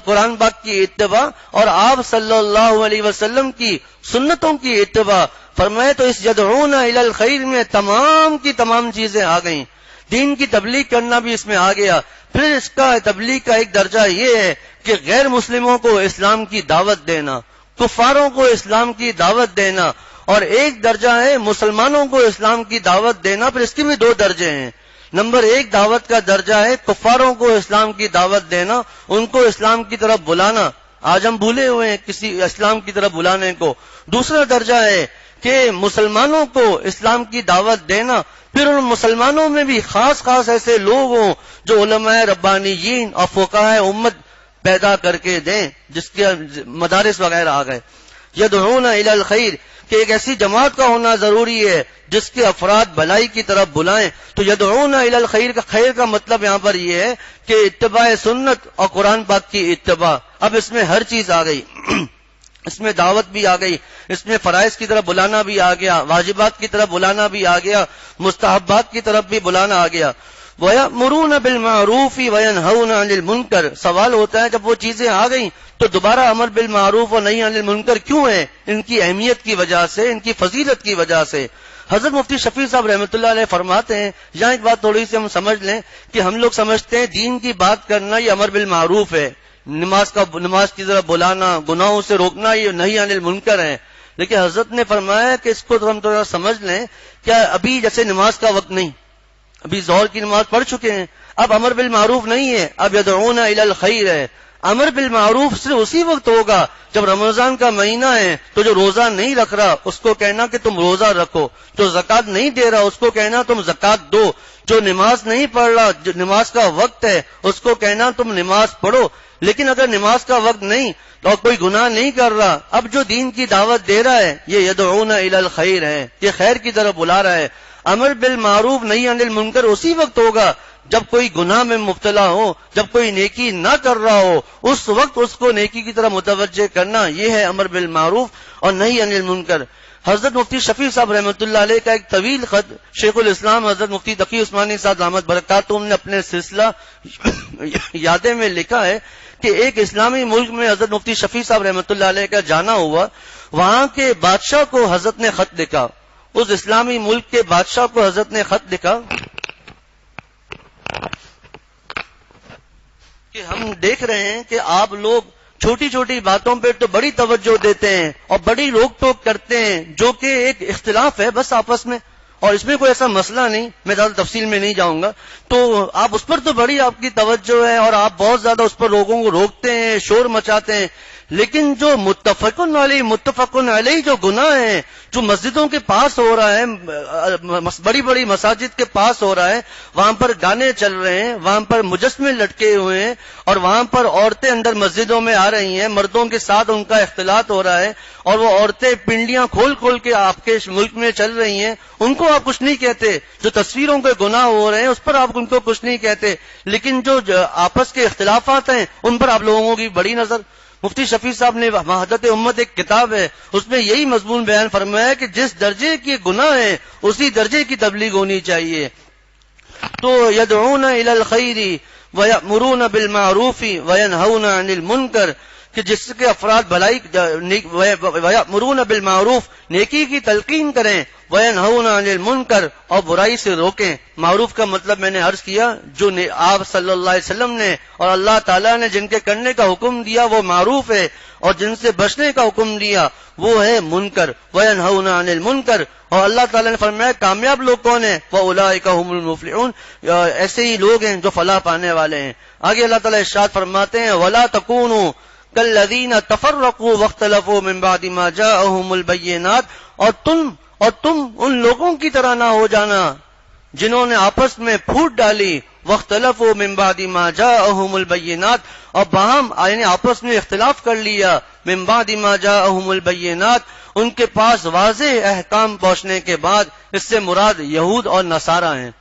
قرآن پاک کی اتباع اور آپ صلی اللہ علیہ وسلم کی سنتوں کی اتباع. فرمائے تو اس یدعون الی الخیر میں تمام کی تمام چیزیں آ گئیں، دین کی تبلیغ کرنا بھی اس میں آ گیا. پھر اس کا تبلیغ کا ایک درجہ یہ ہے کہ غیر مسلموں کو اسلام کی دعوت دینا، کفاروں کو اسلام کی دعوت دینا، اور ایک درجہ ہے مسلمانوں کو اسلام کی دعوت دینا. پھر اس کے بھی 2 درجے ہیں. نمبر 1 دعوت کا درجہ ہے کفاروں کو اسلام کی دعوت دینا، ان کو اسلام کی طرف بلانا. آج ہم بھولے ہوئے ہیں کسی اسلام کی طرف بلانے کو. دوسرا درجہ ہے کہ مسلمانوں کو اسلام کی دعوت دینا، پھر ان مسلمانوں میں بھی خاص ایسے لوگ ہوں جو علماء ربانیین اور فقہاء امت پیدا کر کے دیں، جس کے مدارس وغیرہ آ گئے. یدعون الی الخیر کہ ایک ایسی جماعت کا ہونا ضروری ہے جس کے افراد بھلائی کی طرف بلائیں. تو یدعون الی الخیر کا خیر کا مطلب یہاں پر یہ ہے کہ اتباع سنت اور قرآن پاک کی اتباع. اب اس میں ہر چیز آ گئی، اس میں دعوت بھی آ گئی، اس میں فرائض کی طرف بلانا بھی آ گیا، واجبات کی طرف بلانا بھی آ گیا، مستحبات کی طرف بھی بلانا آ گیا. وَيَأْمُرُونَ بِالْمَعْرُوفِ وَيَنْهَوْنَ عَنِ الْمُنْكَرِ. سوال ہوتا ہے جب وہ چیزیں آ گئیں تو دوبارہ امر بالمعروف اور نہی عن المنکر کیوں ہے؟ ان کی اہمیت کی وجہ سے، ان کی فضیلت کی وجہ سے. حضرت مفتی شفیع صاحب رحمۃ اللہ علیہ فرماتے ہیں، یہاں ایک بات تھوڑی سی ہم سمجھ لیں کہ ہم لوگ سمجھتے ہیں دین کی بات کرنا یہ امر بالمعروف ہے، نماز کی طرف بلانا، گناہوں سے روکنا، یہ نہی عن المنکر ہے. لیکن حضرت نے فرمایا کہ اس کو تو ہم تھوڑا سمجھ لیں، کیا ابھی جیسے نماز کا وقت نہیں، ابھی ظہر کی نماز پڑھ چکے ہیں، اب امر بالمعروف نہیں ہے، اب یدعون الی الخیر ہے. امر بالمعروف صرف اسی وقت ہوگا جب رمضان کا مہینہ ہے تو جو روزہ نہیں رکھ رہا اس کو کہنا کہ تم روزہ رکھو، جو زکوٰۃ نہیں دے رہا اس کو کہنا تم زکوٰۃ دو، جو نماز نہیں پڑھ رہا، جو نماز کا وقت ہے اس کو کہنا تم نماز پڑھو. لیکن اگر نماز کا وقت نہیں اور کوئی گناہ نہیں کر رہا، اب جو دین کی دعوت دے رہا ہے یہ یدعون الی الخیر ہے، یہ خیر کی طرف بلا رہا ہے. امر بالمعروف نہی عن المنکر اسی وقت ہوگا جب کوئی گناہ میں مبتلا ہو، جب کوئی نیکی نہ کر رہا ہو، اس وقت اس کو نیکی کی طرف متوجہ کرنا، یہ ہے امر بالمعروف اور نہی عن المنکر. حضرت مفتی شفیع صاحب رحمۃ اللہ علیہ کا ایک طویل خط شیخ الاسلام حضرت مفتی تقی عثمانی صاحب دامت برکاتہم نے اپنے سلسلہ یادیں میں لکھا ہے کہ ایک اسلامی ملک میں حضرت مفتی شفیع صاحب رحمۃ اللہ علیہ کا جانا ہوا، وہاں کے بادشاہ کو حضرت نے خط لکھا، اس اسلامی ملک کے بادشاہ کو حضرت نے خط لکھا کہ ہم دیکھ رہے ہیں کہ آپ لوگ چھوٹی چھوٹی باتوں پہ تو بڑی توجہ دیتے ہیں اور بڑی روک ٹوک کرتے ہیں، جو کہ ایک اختلاف ہے بس آپس میں، اور اس میں کوئی ایسا مسئلہ نہیں، میں زیادہ تفصیل میں نہیں جاؤں گا. تو آپ اس پر تو بڑی آپ کی توجہ ہے اور آپ بہت زیادہ اس پر لوگوں کو روکتے ہیں، شور مچاتے ہیں. لیکن جو متفقن علیہ جو گناہ ہیں، جو مسجدوں کے پاس ہو رہا ہے، بڑی بڑی مساجد کے پاس ہو رہا ہے، وہاں پر گانے چل رہے ہیں، وہاں پر مجسمے لٹکے ہوئے ہیں، اور وہاں پر عورتیں اندر مسجدوں میں آ رہی ہیں، مردوں کے ساتھ ان کا اختلاط ہو رہا ہے، اور وہ عورتیں پنڈلیاں کھول کھول کے آپ کے ملک میں چل رہی ہیں، ان کو آپ کچھ نہیں کہتے. جو تصویروں کے گناہ ہو رہے ہیں اس پر آپ ان کو کچھ نہیں کہتے، لیکن جو آپس کے اختلافات ہیں ان پر آپ لوگوں کی بڑی نظر. مفتی شفیع صاحب نے وحدت امت ایک کتاب ہے، اس میں یہی مضمون بیان فرمایا کہ جس درجے کے گناہ ہیں اسی درجے کی تبلیغ ہونی چاہیے. تو یدعون الی الخیر ویأمرون بالمعروف وینہون عن المنکر، کہ جس کے افراد بھلائی ویأمرون بالمعروف نیکی کی تلقین کریں، وینہون عن المنکر اور برائی سے روکیں. معروف کا مطلب میں نے عرض کیا جو آپ صلی اللہ علیہ وسلم نے اور اللہ تعالیٰ نے جن کے کرنے کا حکم دیا وہ معروف ہے، اور جن سے بچنے کا حکم دیا وہ ہے منکر. وینہون عن المنکر، اور اللہ تعالیٰ نے فرمایا کامیاب لوگ کون ہیں؟ وَأُولَٰئِكَ هُمُ الْمُفْلِحُونَ، ایسے ہی لوگ ہیں جو فلاح پانے والے ہیں. آگے اللہ تعالیٰ ارشاد فرماتے ہیں وَلَا تَكُونُوا كَالَّذِينَ تَفَرَّقُوا وَاخْتَلَفُوا مِن بَعْدِ مَا جَاءَهُمُ الْبَيِّنَاتُ، اور تم ان لوگوں کی طرح نہ ہو جانا جنہوں نے آپس میں پھوٹ ڈالی، واختلفوا من بعد ما جاءهم البینات، اور باہم یعنی آپس میں اختلاف کر لیا، من بعد ما جاءهم البینات، ان کے پاس واضح احکام پہنچنے کے بعد. اس سے مراد یہود اور نصارہ ہیں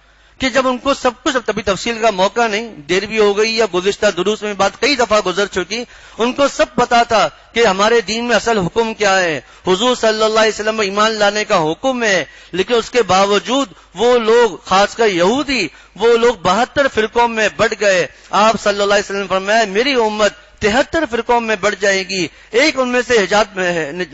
کہ جب ان کو سب کچھ، کبھی تفصیل کا موقع نہیں، دیر بھی ہو گئی یا گزشتہ دروس میں بات کئی دفعہ گزر چکی، ان کو سب پتا تھا کہ ہمارے دین میں اصل حکم کیا ہے، حضور صلی اللہ علیہ وسلم ایمان لانے کا حکم ہے. لیکن اس کے باوجود وہ لوگ، خاص کر یہودی، وہ لوگ 72 فرقوں میں بٹ گئے. آپ صلی اللہ علیہ وسلم نے فرمایا میری امت 73 فرقوں میں بڑھ جائے گی، ایک ان میں سے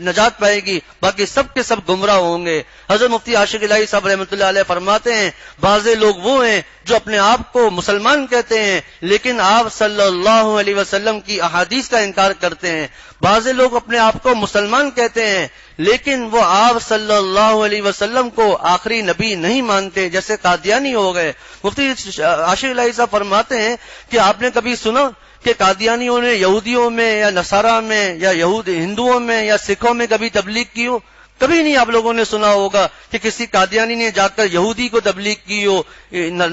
نجات پائے گی، باقی سب کے سب گمراہ ہوں گے. حضرت مفتی عاشق الہی صاحب رحمۃ اللہ علیہ فرماتے ہیں بعض لوگ وہ ہیں جو اپنے آپ کو مسلمان کہتے ہیں لیکن آپ صلی اللہ علیہ وسلم کی احادیث کا انکار کرتے ہیں. بعض لوگ اپنے آپ کو مسلمان کہتے ہیں لیکن وہ آپ صلی اللہ علیہ وسلم کو آخری نبی نہیں مانتے، جیسے قادیانی ہو گئے. مفتی عاشق الہی صاحب فرماتے ہیں کہ آپ نے کبھی سنا کہ قادیانیوں نے یہودیوں میں یا نصارہ میں یا ہندوؤں میں یا سکھوں میں کبھی تبلیغ کی ہو؟ کبھی نہیں آپ لوگوں نے سنا ہوگا کہ کسی قادیانی نے جا کر یہودی کو تبلیغ کی ہو،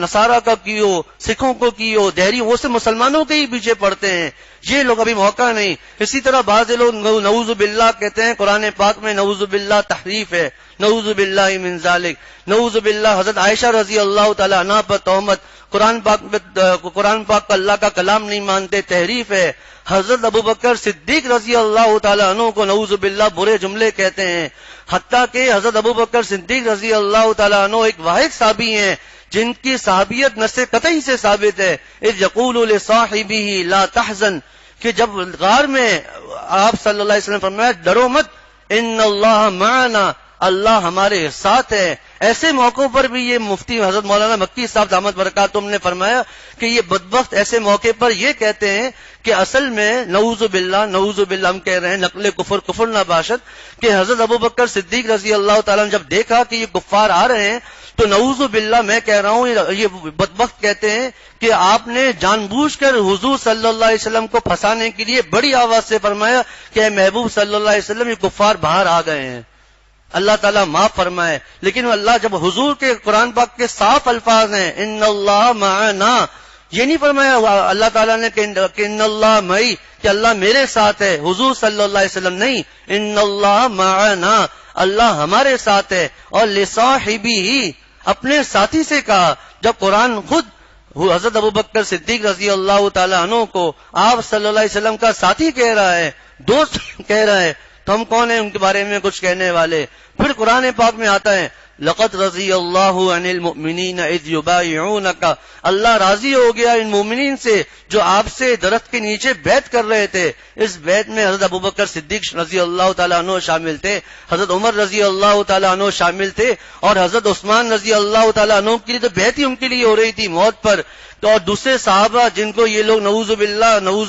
نصارہ کا کی ہو، سکھوں کو کی ہو، دہری وہ سے مسلمانوں کے ہی پیچھے پڑتے ہیں. یہ لوگ ابھی موقع نہیں. اسی طرح بعض لوگ نعوذ باللہ کہتے ہیں، قرآن پاک میں نعوذ باللہ تحریف ہے، نعوذ باللہ من ذالک، نعوذ باللہ. حضرت عائشہ رضی اللہ تعالی عنہا پر تہمت، قرآن پاک کا اللہ کا کلام نہیں مانتے، تحریف ہے. حضرت ابوبکر صدیق رضی اللہ تعالیٰ عنہ کو نعوذ باللہ برے جملے کہتے ہیں، حتیٰ کہ حضرت ابوبکر صدیق رضی اللہ تعالیٰ عنہ ایک واحد صحابی ہیں جن کی صحابیت نص قطعی سے ثابت ہے. اذ یقول لصاحبہ لا تحزن، کہ جب غار میں آپ صلی اللہ علیہ وسلم فرمایا ڈرو مت، ان اللہ معنا، اللہ ہمارے ساتھ ہے. ایسے موقعوں پر بھی یہ مفتی حضرت مولانا مکی صاحب دامت برکاتہم نے فرمایا کہ یہ بدبخت ایسے موقع پر یہ کہتے ہیں کہ اصل میں نعوذ باللہ ہم کہہ رہے ہیں نقل کفر نہ باشد کہ حضرت ابوبکر صدیق رضی اللہ تعالیٰ نے جب دیکھا کہ یہ کفار آ رہے ہیں تو نعوذ باللہ میں کہہ رہا ہوں یہ بدبخت کہتے ہیں کہ آپ نے جان بوجھ کر حضور صلی اللہ علیہ وسلم کو پھنسانے کے لیے بڑی آواز سے فرمایا کہ اے محبوب صلی اللہ علیہ وسلم یہ کفار باہر آ گئے ہیں. اللہ تعالیٰ معاف فرمائے. لیکن اللہ جب حضور کے قرآن پاک کے صاف الفاظ ہیں ان اللہ معنا، یہ نہیں فرمایا اللہ تعالیٰ نے کہ ان اللہ معی کہ اللہ میرے ساتھ ہے، حضور صلی اللہ علیہ وسلم نہیں، ان اللہ معنا اللہ ہمارے ساتھ ہے. اور لصاحبی ہی اپنے ساتھی سے کہا جب قرآن خود حضرت ابوبکر صدیق رضی اللہ تعالیٰ عنہ کو آپ صلی اللہ علیہ وسلم کا ساتھی کہہ رہا ہے، دوست کہہ رہا ہے، تو ہم کون ہیں ان کے بارے میں کچھ کہنے والے. پھر قرآن پاک میں آتا ہے لقد رضی اللہ عن المؤمنین اذ یبایعونک، اللہ راضی ہو گیا ان مومنین سے جو آپ سے درخت کے نیچے بیعت کر رہے تھے. اس بیعت میں حضرت ابوبکر صدیق رضی اللہ تعالیٰ عنہ شامل تھے، حضرت عمر رضی اللہ تعالیٰ عنہ شامل تھے، اور حضرت عثمان رضی اللہ تعالیٰ عنہ کے لیے تو بیعت ہی ان کے لیے ہو رہی تھی موت پر. تو اور دوسرے صحابہ جن کو یہ لوگ نعوذ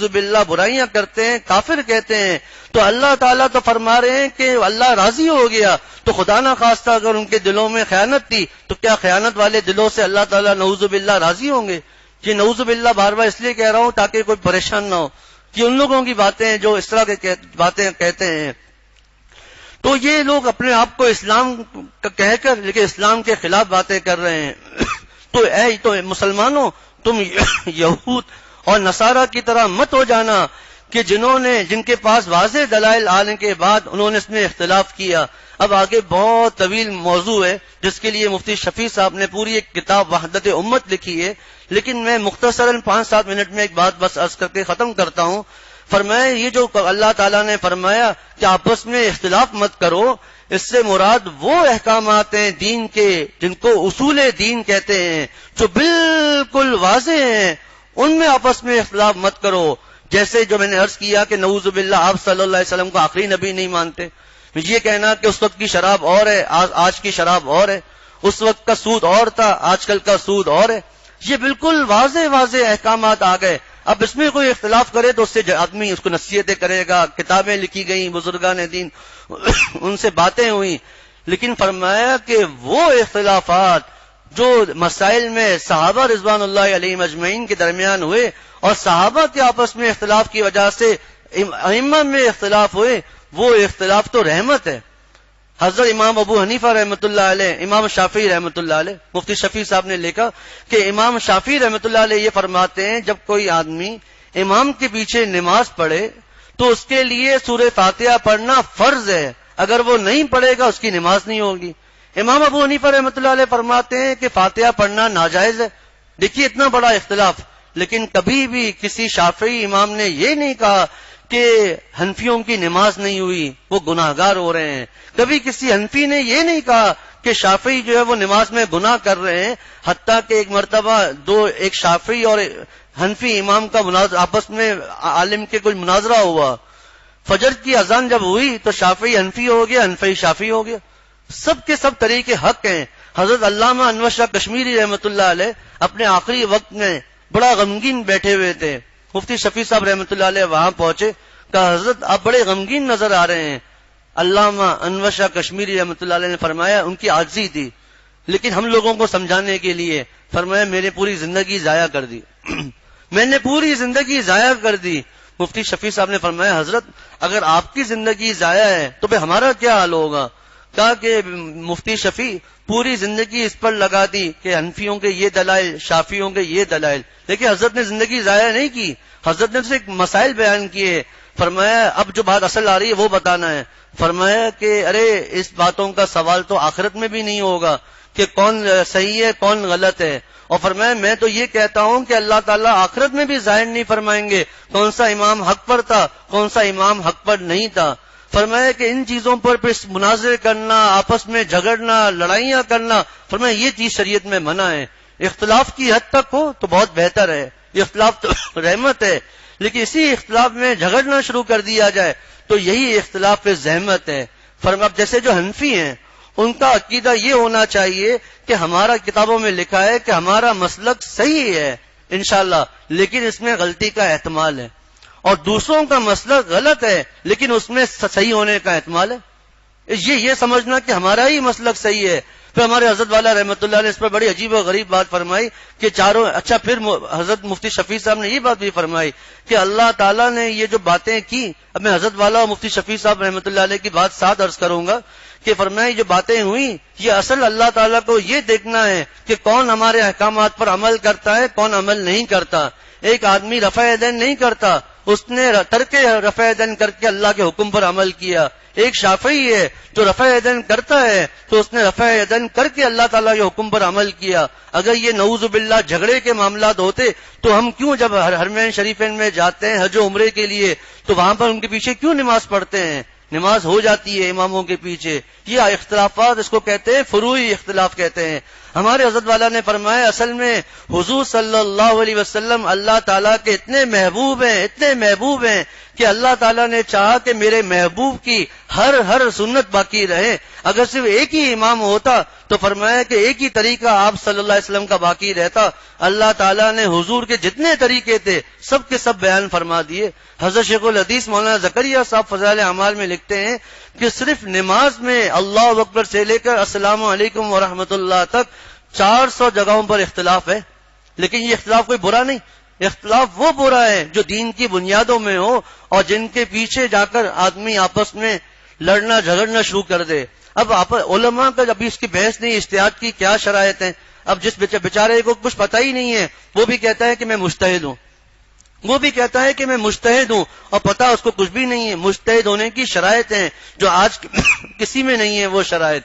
باللہ برائیاں کرتے ہیں، کافر کہتے ہیں، تو اللہ تعالیٰ تو فرما رہے ہیں کہ اللہ راضی ہو گیا. تو خدا نہ خواستہ اگر ان کے دلوں میں خیانت تھی تو کیا خیانت والے دلوں سے اللہ تعالیٰ نعوذ باللہ راضی ہوں گے؟ یہ نعوذ باللہ بار بار اس لیے کہہ رہا ہوں تاکہ کوئی پریشان نہ ہو کہ ان لوگوں کی باتیں جو اس طرح کی باتیں کہتے ہیں. تو یہ لوگ اپنے آپ کو اسلام کا کہہ کر لیکن اسلام کے خلاف باتیں کر رہے ہیں. تو مسلمانوں تم یہود اور نصارہ کی طرح مت ہو جانا کہ جن کے پاس واضح دلائل آنے کے بعد انہوں نے اس میں اختلاف کیا. اب آگے بہت طویل موضوع ہے جس کے لیے مفتی شفیع صاحب نے پوری ایک کتاب وحدت امت لکھی ہے، لیکن میں مختصراً 5-7 منٹ میں ایک بات بس عرض کر کے ختم کرتا ہوں. فرمایا یہ جو اللہ تعالیٰ نے فرمایا کہ آپس میں اختلاف مت کرو، اس سے مراد وہ احکامات ہیں دین کے جن کو اصول دین کہتے ہیں جو بالکل واضح ہیں، ان میں آپس میں اختلاف مت کرو. جیسے جو میں نے عرض کیا کہ نعوذ باللہ آپ صلی اللہ علیہ وسلم کو آخری نبی نہیں مانتے، یہ کہنا کہ اس وقت کی شراب اور ہے آج کی شراب اور ہے، اس وقت کا سود اور تھا آج کل کا سود اور ہے، یہ بالکل واضح احکامات آ گئے. اب اس میں کوئی اختلاف کرے تو اس سے آدمی اس کو نصیحتیں کرے گا، کتابیں لکھی گئیں، بزرگان دین ان سے باتیں ہوئی. لیکن فرمایا کہ وہ اختلافات جو مسائل میں صحابہ رضوان اللہ علیہم اجمعین کے درمیان ہوئے اور صحابہ کے آپس میں اختلاف کی وجہ سے ائمہ میں اختلاف ہوئے، وہ اختلاف تو رحمت ہے. حضرت امام ابو حنیفہ رحمۃ اللہ علیہ، امام شافعی رحمۃ اللہ علیہ، مفتی شفیع صاحب نے لکھا کہ امام شافعی رحمۃ اللہ علیہ یہ فرماتے ہیں جب کوئی آدمی امام کے پیچھے نماز پڑھے تو اس کے لیے سورہ فاتحہ پڑھنا فرض ہے، اگر وہ نہیں پڑھے گا اس کی نماز نہیں ہوگی. امام ابو حنیفہ رحمۃ اللہ علیہ فرماتے ہیں کہ فاتحہ پڑھنا ناجائز ہے. دیکھیے اتنا بڑا اختلاف، لیکن کبھی بھی کسی شافعی امام نے یہ نہیں کہا کہ حنفیوں کی نماز نہیں ہوئی وہ گناہگار ہو رہے ہیں. کبھی کسی حنفی نے یہ نہیں کہا کہ شافعی جو ہے وہ نماز میں گناہ کر رہے ہیں. حتیٰ کہ ایک مرتبہ ایک شافعی اور حنفی امام کا آپس میں عالم کے کوئی مناظرہ ہوا. فجر کی اذان جب ہوئی تو شافعی حنفی ہو گیا، حنفی شافعی ہو گیا. سب کے سب طریقے حق ہیں. حضرت علامہ انور شاہ کشمیری رحمۃ اللہ علیہ اپنے آخری وقت میں بڑا غمگین بیٹھے ہوئے تھے. مفتی شفیع صاحب رحمۃ اللہ علیہ وہاں پہنچے، کہا حضرت آپ بڑے غمگین نظر آ رہے ہیں. علامہ انور شاہ کشمیری رحمۃ اللہ علیہ نے فرمایا ان کی عاجزی تھی، لیکن ہم لوگوں کو سمجھانے کے لیے فرمایا میں نے پوری زندگی ضائع کر دی میں نے پوری زندگی ضائع کر دی. مفتی شفیع صاحب نے فرمایا حضرت اگر آپ کی زندگی ضائع ہے تو پھر ہمارا کیا حال ہوگا؟ کہا کہ مفتی شفیع پوری زندگی اس پر لگا دی کہ حنفیوں کے یہ دلائل، شافیوں کے یہ دلائل، لیکن حضرت نے زندگی ضائع نہیں کی. حضرت نے صرف مسائل بیان کیے. فرمایا اب جو بات اصل آ رہی ہے وہ بتانا ہے. فرمایا کہ ارے اس باتوں کا سوال تو آخرت میں بھی نہیں ہوگا کہ کون صحیح ہے کون غلط ہے. اور فرمایا میں تو یہ کہتا ہوں کہ اللہ تعالیٰ آخرت میں بھی ظاہر نہیں فرمائیں گے کون سا امام حق پر تھا کون سا امام حق پر نہیں تھا. فرمایا کہ ان چیزوں پر پھر مناظر کرنا، آپس میں جھگڑنا، لڑائیاں کرنا، فرمایا یہ چیز شریعت میں منع ہے. اختلاف کی حد تک ہو تو بہت بہتر ہے، اختلاف تو رحمت ہے، لیکن اسی اختلاف میں جھگڑنا شروع کر دیا جائے تو یہی اختلاف پہ زحمت ہے. فرمایا جیسے جو حنفی ہیں ان کا عقیدہ یہ ہونا چاہیے کہ ہمارا کتابوں میں لکھا ہے کہ ہمارا مسلک صحیح ہے انشاءاللہ، لیکن اس میں غلطی کا احتمال ہے، اور دوسروں کا مسلک غلط ہے لیکن اس میں صحیح ہونے کا احتمال ہے۔ یہ سمجھنا کہ ہمارا ہی مسلک صحیح ہے۔ پھر ہمارے حضرت والا رحمۃ اللہ نے اس پر بڑی عجیب و غریب بات فرمائی کہ پھر حضرت مفتی شفیع صاحب نے یہ بات بھی فرمائی کہ اللہ تعالیٰ نے یہ جو باتیں کی، اب میں حضرت والا اور مفتی شفیع صاحب رحمۃ اللہ علیہ کی بات ساتھ عرض کروں گا کہ فرمایا جو باتیں ہوئی یہ اصل اللہ تعالیٰ کو یہ دیکھنا ہے کہ کون ہمارے احکامات پر عمل کرتا ہے، کون عمل نہیں کرتا۔ ایک آدمی رفع یدین نہیں کرتا، اس نے ترک رفع یدین کر کے اللہ کے حکم پر عمل کیا۔ ایک شافعی ہے جو رفع یدین کرتا ہے تو اس نے رفع یدین کر کے اللہ تعالیٰ کے حکم پر عمل کیا۔ اگر یہ نعوذ باللہ جھگڑے کے معاملات ہوتے تو ہم کیوں جب حرمین شریفین میں جاتے ہیں حج و عمرے کے لیے تو وہاں پر ان کے پیچھے کیوں نماز پڑھتے ہیں؟ نماز ہو جاتی ہے اماموں کے پیچھے۔ یہ اختلافات اس کو کہتے ہیں فروعی اختلاف کہتے ہیں۔ ہمارے حضرت والا نے فرمایا اصل میں حضور صلی اللہ علیہ وسلم اللہ تعالیٰ کے اتنے محبوب ہیں کہ اللہ تعالیٰ نے چاہا کہ میرے محبوب کی ہر سنت باقی رہے۔ اگر صرف ایک ہی امام ہوتا تو فرمایا کہ ایک ہی طریقہ آپ صلی اللہ علیہ وسلم کا باقی رہتا۔ اللہ تعالیٰ نے حضور کے جتنے طریقے تھے سب کے سب بیان فرما دیے۔ حضرت شیخ الحدیث مولانا زکریا صاحب فضائل اعمال میں لکھتے ہیں کہ صرف نماز میں اللہ اکبر سے لے کر السلام علیکم ورحمۃ اللہ تک 400 جگہوں پر اختلاف ہے، لیکن یہ اختلاف کوئی برا نہیں۔ اختلاف وہ برا ہے جو دین کی بنیادوں میں ہو اور جن کے پیچھے جا کر آدمی آپس میں لڑنا جھگڑنا شروع کر دے۔ اب علماء کا ابھی اس کی بحث نہیں، اجتہاد کی کیا شرائط ہیں۔ اب جس بیچارے کو کچھ پتہ ہی نہیں ہے وہ بھی کہتا ہے کہ میں مجتہد ہوں، اور پتہ اس کو کچھ بھی نہیں ہے۔ مجتہد ہونے کی شرائط ہیں جو آج کسی میں نہیں ہے وہ شرائط۔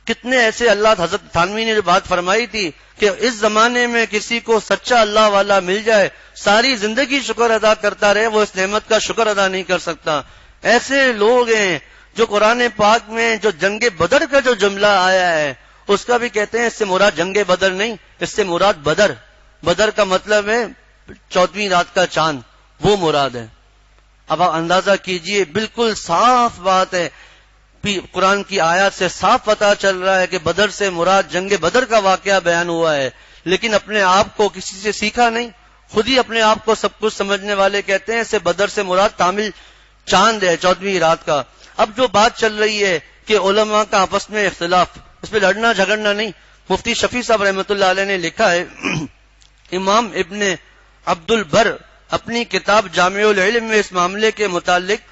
کتنے ایسے اللہ حضرت تھانوی نے جو بات فرمائی تھی کہ اس زمانے میں کسی کو سچا اللہ والا مل جائے ساری زندگی شکر ادا کرتا رہے، وہ اس نعمت کا شکر ادا نہیں کر سکتا۔ ایسے لوگ ہیں جو قرآن پاک میں جو جنگ بدر کا جو جملہ آیا ہے اس کا بھی کہتے ہیں اس سے مراد جنگ بدر نہیں، اس سے مراد بدر کا مطلب ہے 14ویں رات کا چاند، وہ مراد ہے۔ اب آپ اندازہ کیجئے، بالکل صاف بات ہے، قرآن کی آیات سے صاف پتہ چل رہا ہے کہ بدر سے مراد جنگ بدر کا واقعہ بیان ہوا ہے، لیکن اپنے آپ کو کسی سے سیکھا نہیں، خود ہی اپنے آپ کو سب کچھ سمجھنے والے کہتے ہیں اسے بدر سے مراد کامل چاند ہے 14ویں رات کا۔ اب جو بات چل رہی ہے کہ علماء کا آپس میں اختلاف، اس پہ لڑنا جھگڑنا نہیں۔ مفتی شفیع صاحب رحمۃ اللہ علیہ نے لکھا ہے، امام ابن عبد البر اپنی کتاب جامع العلم میں اس معاملے کے متعلق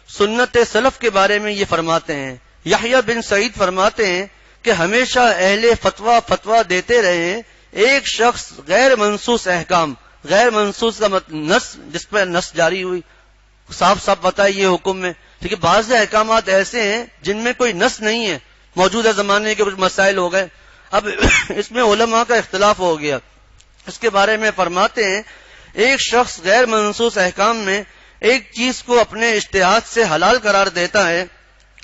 سنت سلف کے بارے میں یہ فرماتے ہیں۔ یحییٰ بن سعید فرماتے ہیں کہ ہمیشہ اہل فتویٰ دیتے رہے ہیں، ایک شخص غیر منصوص احکام، غیر منصوص کا نص جس پر نص جاری ہوئی، صاف بتائی یہ حکم میں، ٹھیک ہے۔ بعض احکامات ایسے ہیں جن میں کوئی نص نہیں ہے، موجودہ زمانے کے کچھ مسائل ہو گئے، اب اس میں علماء کا اختلاف ہو گیا۔ اس کے بارے میں فرماتے ہیں ایک شخص غیر منصوص احکام میں ایک چیز کو اپنے اجتہاد سے حلال قرار دیتا ہے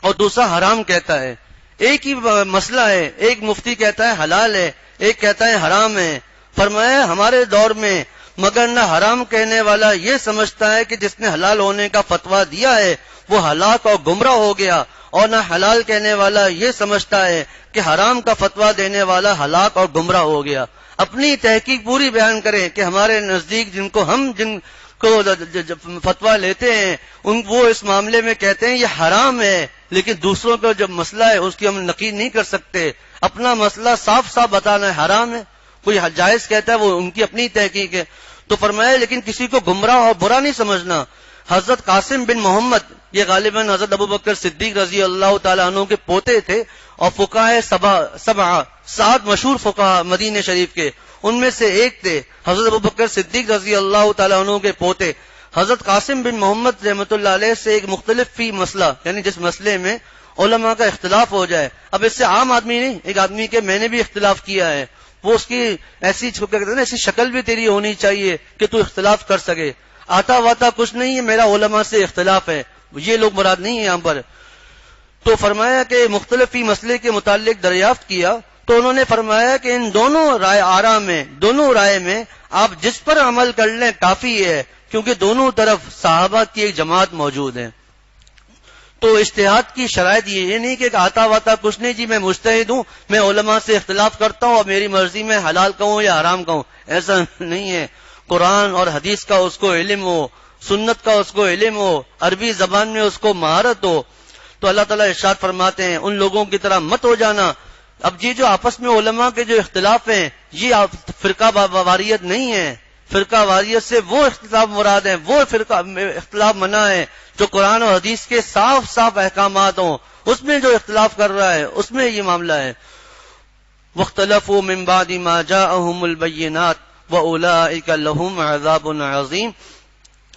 اور دوسرا حرام کہتا ہے۔ ایک ہی مسئلہ ہے، ایک مفتی کہتا ہے حلال ہے، ایک کہتا ہے حرام ہے۔ فرمایا ہمارے دور میں مگر نہ حرام کہنے والا یہ سمجھتا ہے کہ جس نے حلال ہونے کا فتویٰ دیا ہے وہ ہلاک اور گمراہ ہو گیا، اور نہ حلال کہنے والا یہ سمجھتا ہے کہ حرام کا فتویٰ دینے والا ہلاک اور گمراہ ہو گیا۔ اپنی تحقیق پوری بیان کریں کہ ہمارے نزدیک جن کو فتویٰ لیتے ہیں وہ اس معاملے میں کہتے ہیں یہ حرام ہے، لیکن دوسروں کا جو مسئلہ ہے اس کی ہم نقید نہیں کر سکتے۔ اپنا مسئلہ صاف بتانا ہے حرام ہے، کوئی جائز کہتا ہے وہ ان کی اپنی تحقیق ہے۔ تو فرمایا لیکن کسی کو گمراہ اور برا نہیں سمجھنا۔ حضرت قاسم بن محمد، یہ غالباً حضرت ابوبکر صدیق رضی اللہ تعالیٰ عنہ کے پوتے تھے، اور فقہائے سبعہ 7 مشہور فقہاء مدینہ شریف کے، ان میں سے ایک تھے حضرت ابوبکر صدیق رضی اللہ تعالیٰ عنہ کے پوتے۔ حضرت قاسم بن محمد رحمۃ اللہ علیہ سے ایک مختلف فی مسئلہ، یعنی جس مسئلے میں علماء کا اختلاف ہو جائے، اب اس سے عام آدمی نہیں، ایک آدمی کے میں نے بھی اختلاف کیا ہے، وہ اس کی ایسی ایسی شکل بھی تیری ہونی چاہیے کہ تو اختلاف کر سکے۔ آتا واتا کچھ نہیں ہے، میرا علماء سے اختلاف ہے، یہ لوگ مراد نہیں ہے یہاں پر۔ تو فرمایا کہ مختلف فی مسئلے کے متعلق دریافت کیا تو انہوں نے فرمایا کہ ان دونوں رائے میں آپ جس پر عمل کر لیں کافی ہے، کیونکہ دونوں طرف صحابہ کی ایک جماعت موجود ہے۔ تو اجتہاد کی شرائط یہ نہیں کہ آتا واتا کچھ نہیں، جی میں مجتہد ہوں، میں علماء سے اختلاف کرتا ہوں اور میری مرضی میں حلال کہوں یا حرام کہوں، ایسا نہیں ہے۔ قرآن اور حدیث کا اس کو علم ہو، سنت کا اس کو علم ہو، عربی زبان میں اس کو مہارت ہو، تو اللہ تعالیٰ ارشاد فرماتے ہیں ان لوگوں کی طرح مت ہو جانا۔ اب یہ جو آپس میں علماء کے جو اختلاف ہیں، یہ فرقہ واریت نہیں ہے، فرقہ واریت سے وہ اختلاف مراد ہیں، وہ فرقہ اختلاف منع ہے جو قرآن اور حدیث کے صاف صاف احکامات ہوں، اس میں جو اختلاف کر رہا ہے اس میں یہ معاملہ ہے۔ وَاخْتَلَفُوا مِن بَعْدِ مَا جَاءَهُمُ الْبَيِّنَاتُ وَأُولَٰئِكَ لَهُمْ عَذَابٌ عَظِيمٌ۔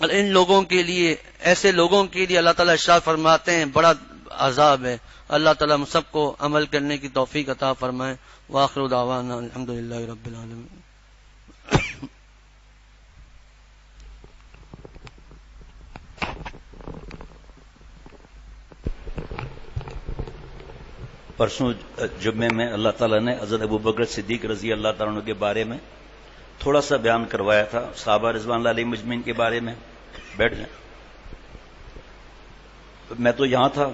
اور ان لوگوں کے لیے، ایسے لوگوں کے لیے اللہ تعالیٰ ارشاد فرماتے ہیں بڑا عذاب ہے۔ اللہ تعالیٰ ہم سب کو عمل کرنے کی توفیق عطا فرمائے۔ وآخر دعوانا الحمدللہ رب العالمین۔ پرسوں جمعے میں اللہ تعالیٰ نے حضرت ابوبکر صدیق رضی اللہ تعالیٰ عنہ کے بارے میں تھوڑا سا بیان کروایا تھا، صحابہ رضوان اللہ علیہم اجمعین کے بارے میں۔ بیٹھ جائیں۔ میں تو یہاں تھا،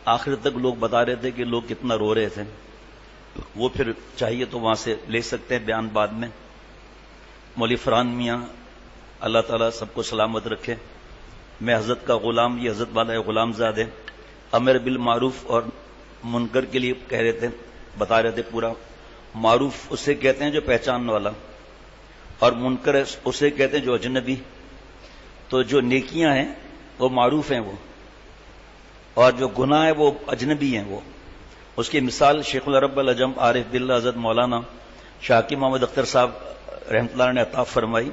آخر تک لوگ بتا رہے تھے کہ لوگ کتنا رو رہے تھے، وہ پھر چاہیے تو وہاں سے لے سکتے ہیں بیان بعد میں۔ مولوی فرحان میاں اللہ تعالیٰ سب کو سلامت رکھے، میں حضرت کا غلام، یہ حضرت والا غلام زادے، امر بالمعروف اور منکر کے لیے کہہ رہے تھے، بتا رہے تھے پورا۔ معروف اسے کہتے ہیں جو پہچاننے والا، اور منکر اسے کہتے ہیں جو اجنبی۔ تو جو نیکیاں ہیں وہ معروف ہیں وہ، اور جو گناہ ہے وہ اجنبی ہیں وہ۔ اس کی مثال شیخ العرب العجم عارف باللہ حضرت مولانا شاکی محمد اختر صاحب رحمۃ اللہ نے عطا فرمائی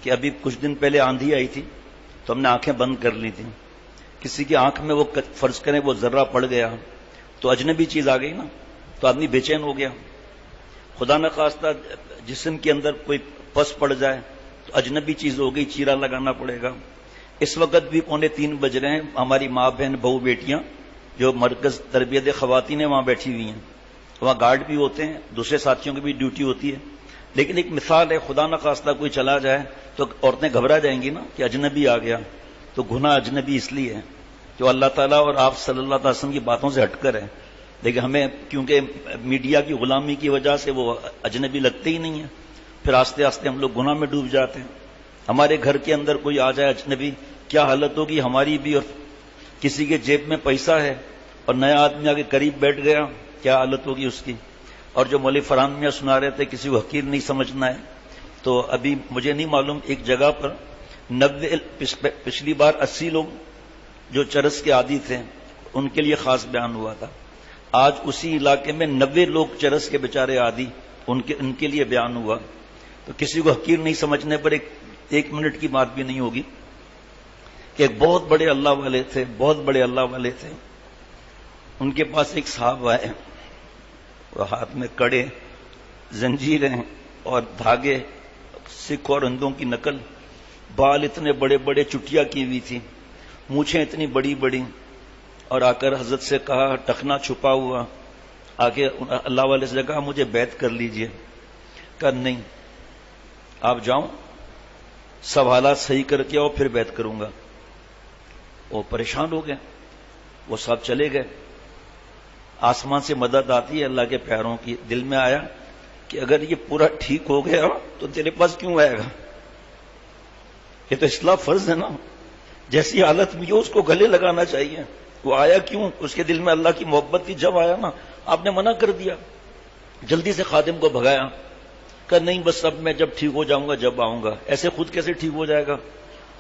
کہ ابھی کچھ دن پہلے آندھی آئی تھی تو ہم نے آنکھیں بند کر لی تھیں، کسی کی آنکھ میں وہ فرض کریں وہ ذرہ پڑ گیا تو اجنبی چیز آ گئی نا، تو آدمی بے چین ہو گیا۔ خدا نہ خواستہ جسم کے اندر کوئی پس پڑ جائے تو اجنبی چیز ہو گئی، چیرا لگانا پڑے گا۔ اس وقت بھی 2:45 بج رہے ہیں، ہماری ماں بہن بہو بیٹیاں جو مرکز تربیت خواتین وہاں بیٹھی ہوئی ہیں، وہاں گارڈ بھی ہوتے ہیں، دوسرے ساتھیوں کی بھی ڈیوٹی ہوتی ہے، لیکن ایک مثال ہے، خدا نہ خواستہ کوئی چلا جائے تو عورتیں گھبرا جائیں گی نا کہ اجنبی آ گیا۔ تو گناہ اجنبی اس لیے ہے جو اللہ تعالیٰ اور آپ صلی اللہ علیہ وسلم کی باتوں سے ہٹ کر ہے، لیکن ہمیں کیونکہ میڈیا کی غلامی کی وجہ سے وہ اجنبی لگتے ہی نہیں ہیں، پھر آستے آستے ہم لوگ گناہ میں ڈوب جاتے ہیں۔ ہمارے گھر کے اندر کوئی آ جائے اجنبی، کیا حالت ہوگی ہماری بھی، اور کسی کے جیب میں پیسہ ہے اور نیا آدمی آگے قریب بیٹھ گیا، کیا حالت ہوگی اس کی۔ اور جو مولوی فرحان میاں سنا رہے تھے کسی کو حقیر نہیں سمجھنا ہے، تو ابھی مجھے نہیں معلوم، ایک جگہ پر 90 پچھلی بار 80 لوگ جو چرس کے عادی تھے ان کے لیے خاص بیان ہوا تھا، آج اسی علاقے میں 90 لوگ چرس کے بیچارے عادی، ان کے لیے بیان ہوا۔ تو کسی کو حقیر نہیں سمجھنے پر ایک منٹ کی بات بھی نہیں ہوگی کہ ایک بہت بڑے اللہ والے تھے، بہت بڑے اللہ والے تھے، ان کے پاس ایک صاحب آئے، وہ ہاتھ میں کڑے، زنجیریں اور دھاگے، سکھ اور ہندوؤں کی نقل، بال اتنے بڑے بڑے، چٹیا کی ہوئی تھی، مونچھیں اتنی بڑی بڑی، اور آ کر حضرت سے کہا، ٹخنا چھپا ہوا، آگے اللہ والے سے کہا مجھے بیعت کر لیجئے، کہا نہیں آپ جاؤں، سب حالات صحیح کر کے آؤ پھر بیعت کروں گا۔ وہ پریشان ہو گئے، وہ سب چلے گئے۔ آسمان سے مدد آتی ہے اللہ کے پیاروں کی، دل میں آیا کہ اگر یہ پورا ٹھیک ہو گیا تو تیرے پاس کیوں آئے گا، یہ تو اصلاح فرض ہے نا، جیسی حالت میں اس کو گلے لگانا چاہیے، وہ آیا کیوں، اس کے دل میں اللہ کی محبت تھی، جب آیا نا آپ نے منع کر دیا، جلدی سے خادم کو بھگایا، کہ نہیں بس اب میں جب ٹھیک ہو جاؤں گا جب آؤں گا، ایسے خود کیسے ٹھیک ہو جائے گا۔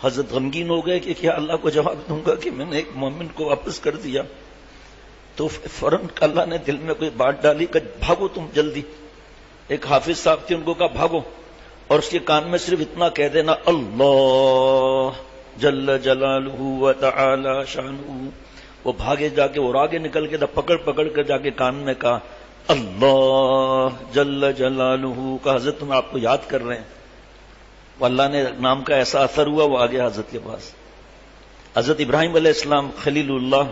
حضرت غمگین ہو گئے کہ کیا اللہ کو جواب دوں گا کہ میں نے ایک مومن کو واپس کر دیا، تو فوراً اللہ نے دل میں کوئی بات ڈالی کہ بھاگو تم جلدی، ایک حافظ صاحب تھے ان کو کہا بھاگو، اور اس کے کان میں صرف اتنا کہہ دینا اللہ جل جلالہ و تعالی شانہ، وہ بھاگے جا کے اور آگے نکل کے پکڑ کر جا کے کان میں کہا اللہ جل جلالہ کا، حضرت تم آپ کو یاد کر رہے ہیں، اللہ نے نام کا ایسا اثر ہوا وہ آگے حضرت کے پاس۔ حضرت ابراہیم علیہ السلام خلیل اللہ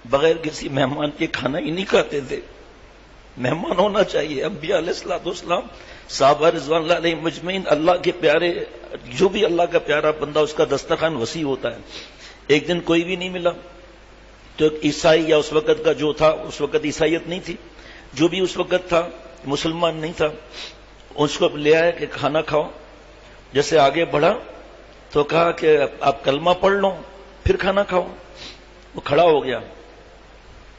بغیر کسی مہمان کے کھانا ہی نہیں کھاتے تھے، مہمان ہونا چاہیے۔ انبیاء علیہ الصلوۃ والسلام، صحابہ رضوان اللہ علیہم مجمعین، اللہ کے پیارے، جو بھی اللہ کا پیارا بندہ اس کا دسترخوان وسیع ہوتا ہے۔ ایک دن کوئی بھی نہیں ملا، تو عیسائی یا اس وقت کا جو تھا، اس وقت عیسائیت نہیں تھی، جو بھی اس وقت تھا مسلمان نہیں تھا، اس کو لے آیا کہ کھانا کھاؤ. جیسے آگے بڑھا تو کہا کہ آپ کلمہ پڑھ لو پھر کھانا کھاؤ. وہ کھڑا ہو گیا،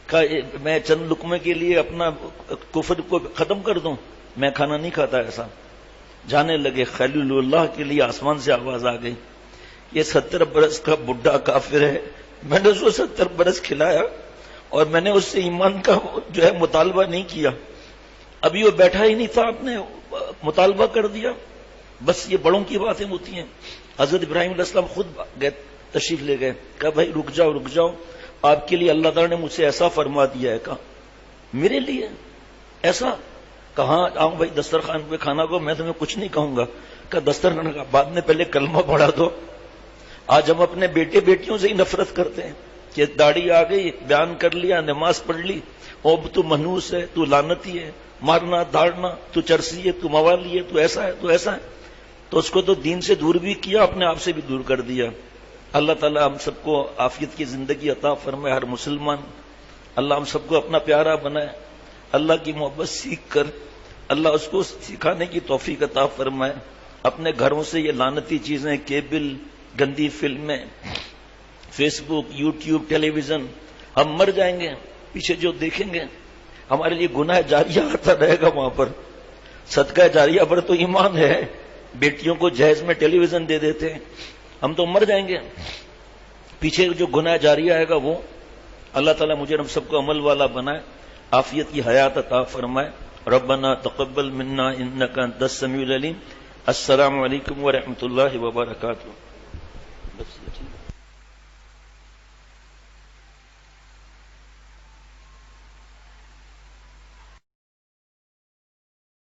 کہا میں چند لقمے کے لیے اپنا کفر کو ختم کر دوں، میں کھانا نہیں کھاتا ایسا. جانے لگے. خلیل اللہ کے لیے آسمان سے آواز آ گئی، یہ 70 برس کا بڈھا کافر ہے، میں نے اس کو 70 برس کھلایا اور میں نے اس سے ایمان کا جو ہے مطالبہ نہیں کیا، ابھی وہ بیٹھا ہی نہیں تھا، آپ نے مطالبہ کر دیا. بس یہ بڑوں کی باتیں ہوتی ہیں. حضرت ابراہیم علیہ السلام خود گئے، تشریف لے گئے، کہا بھائی رک جاؤ، آپ کے لیے اللہ تعالیٰ نے مجھ سے ایسا فرما دیا ہے. کہا میرے لیے ایسا؟ کہاں آؤں بھائی دسترخوان پہ کھانا کو، میں تمہیں کچھ نہیں کہوں گا. کہا دسترخوان کا بعد میں پہلے کلمہ پڑھا دو. آج ہم اپنے بیٹے بیٹیوں سے ہی نفرت کرتے ہیں کہ داڑھی آ گئی، بیان کر لیا، نماز پڑھ لی، او تو منحوس ہے، تو لعنتی ہے، مارنا داڑنا، تو چرسی ہے، تو موالی ہے، تو ایسا ہے، تو ایسا ہے. تو اس کو تو دین سے دور بھی کیا، اپنے آپ سے بھی دور کر دیا. اللہ تعالی ہم سب کو عافیت کی زندگی عطا فرمائے. ہر مسلمان اللہ ہم سب کو اپنا پیارا بنائے. اللہ کی محبت سیکھ کر اللہ اس کو سکھانے کی توفیق عطا فرمائے. اپنے گھروں سے یہ لعنتی چیزیں، کیبل، گندی فلمیں، فیس بک، یوٹیوب، ٹیلی ویژن، ہم مر جائیں گے پیچھے جو دیکھیں گے ہمارے لیے گناہ جاریہ آتا رہے گا. وہاں پر صدقہ جاریہ پر تو ایمان ہے. بیٹیوں کو جہیز میں ٹیلی ویژن دے دیتے ہیں، ہم تو مر جائیں گے. پیچھے جو گناہ جاریہ آئے گا وہ اللہ تعالیٰ مجھے ہم سب کو عمل والا بنائے، عافیت کی حیات عطا فرمائے. ربنا تقبل منا انک انت السمیع العلیم. السلام علیکم ورحمۃ اللہ وبرکاتہ. بس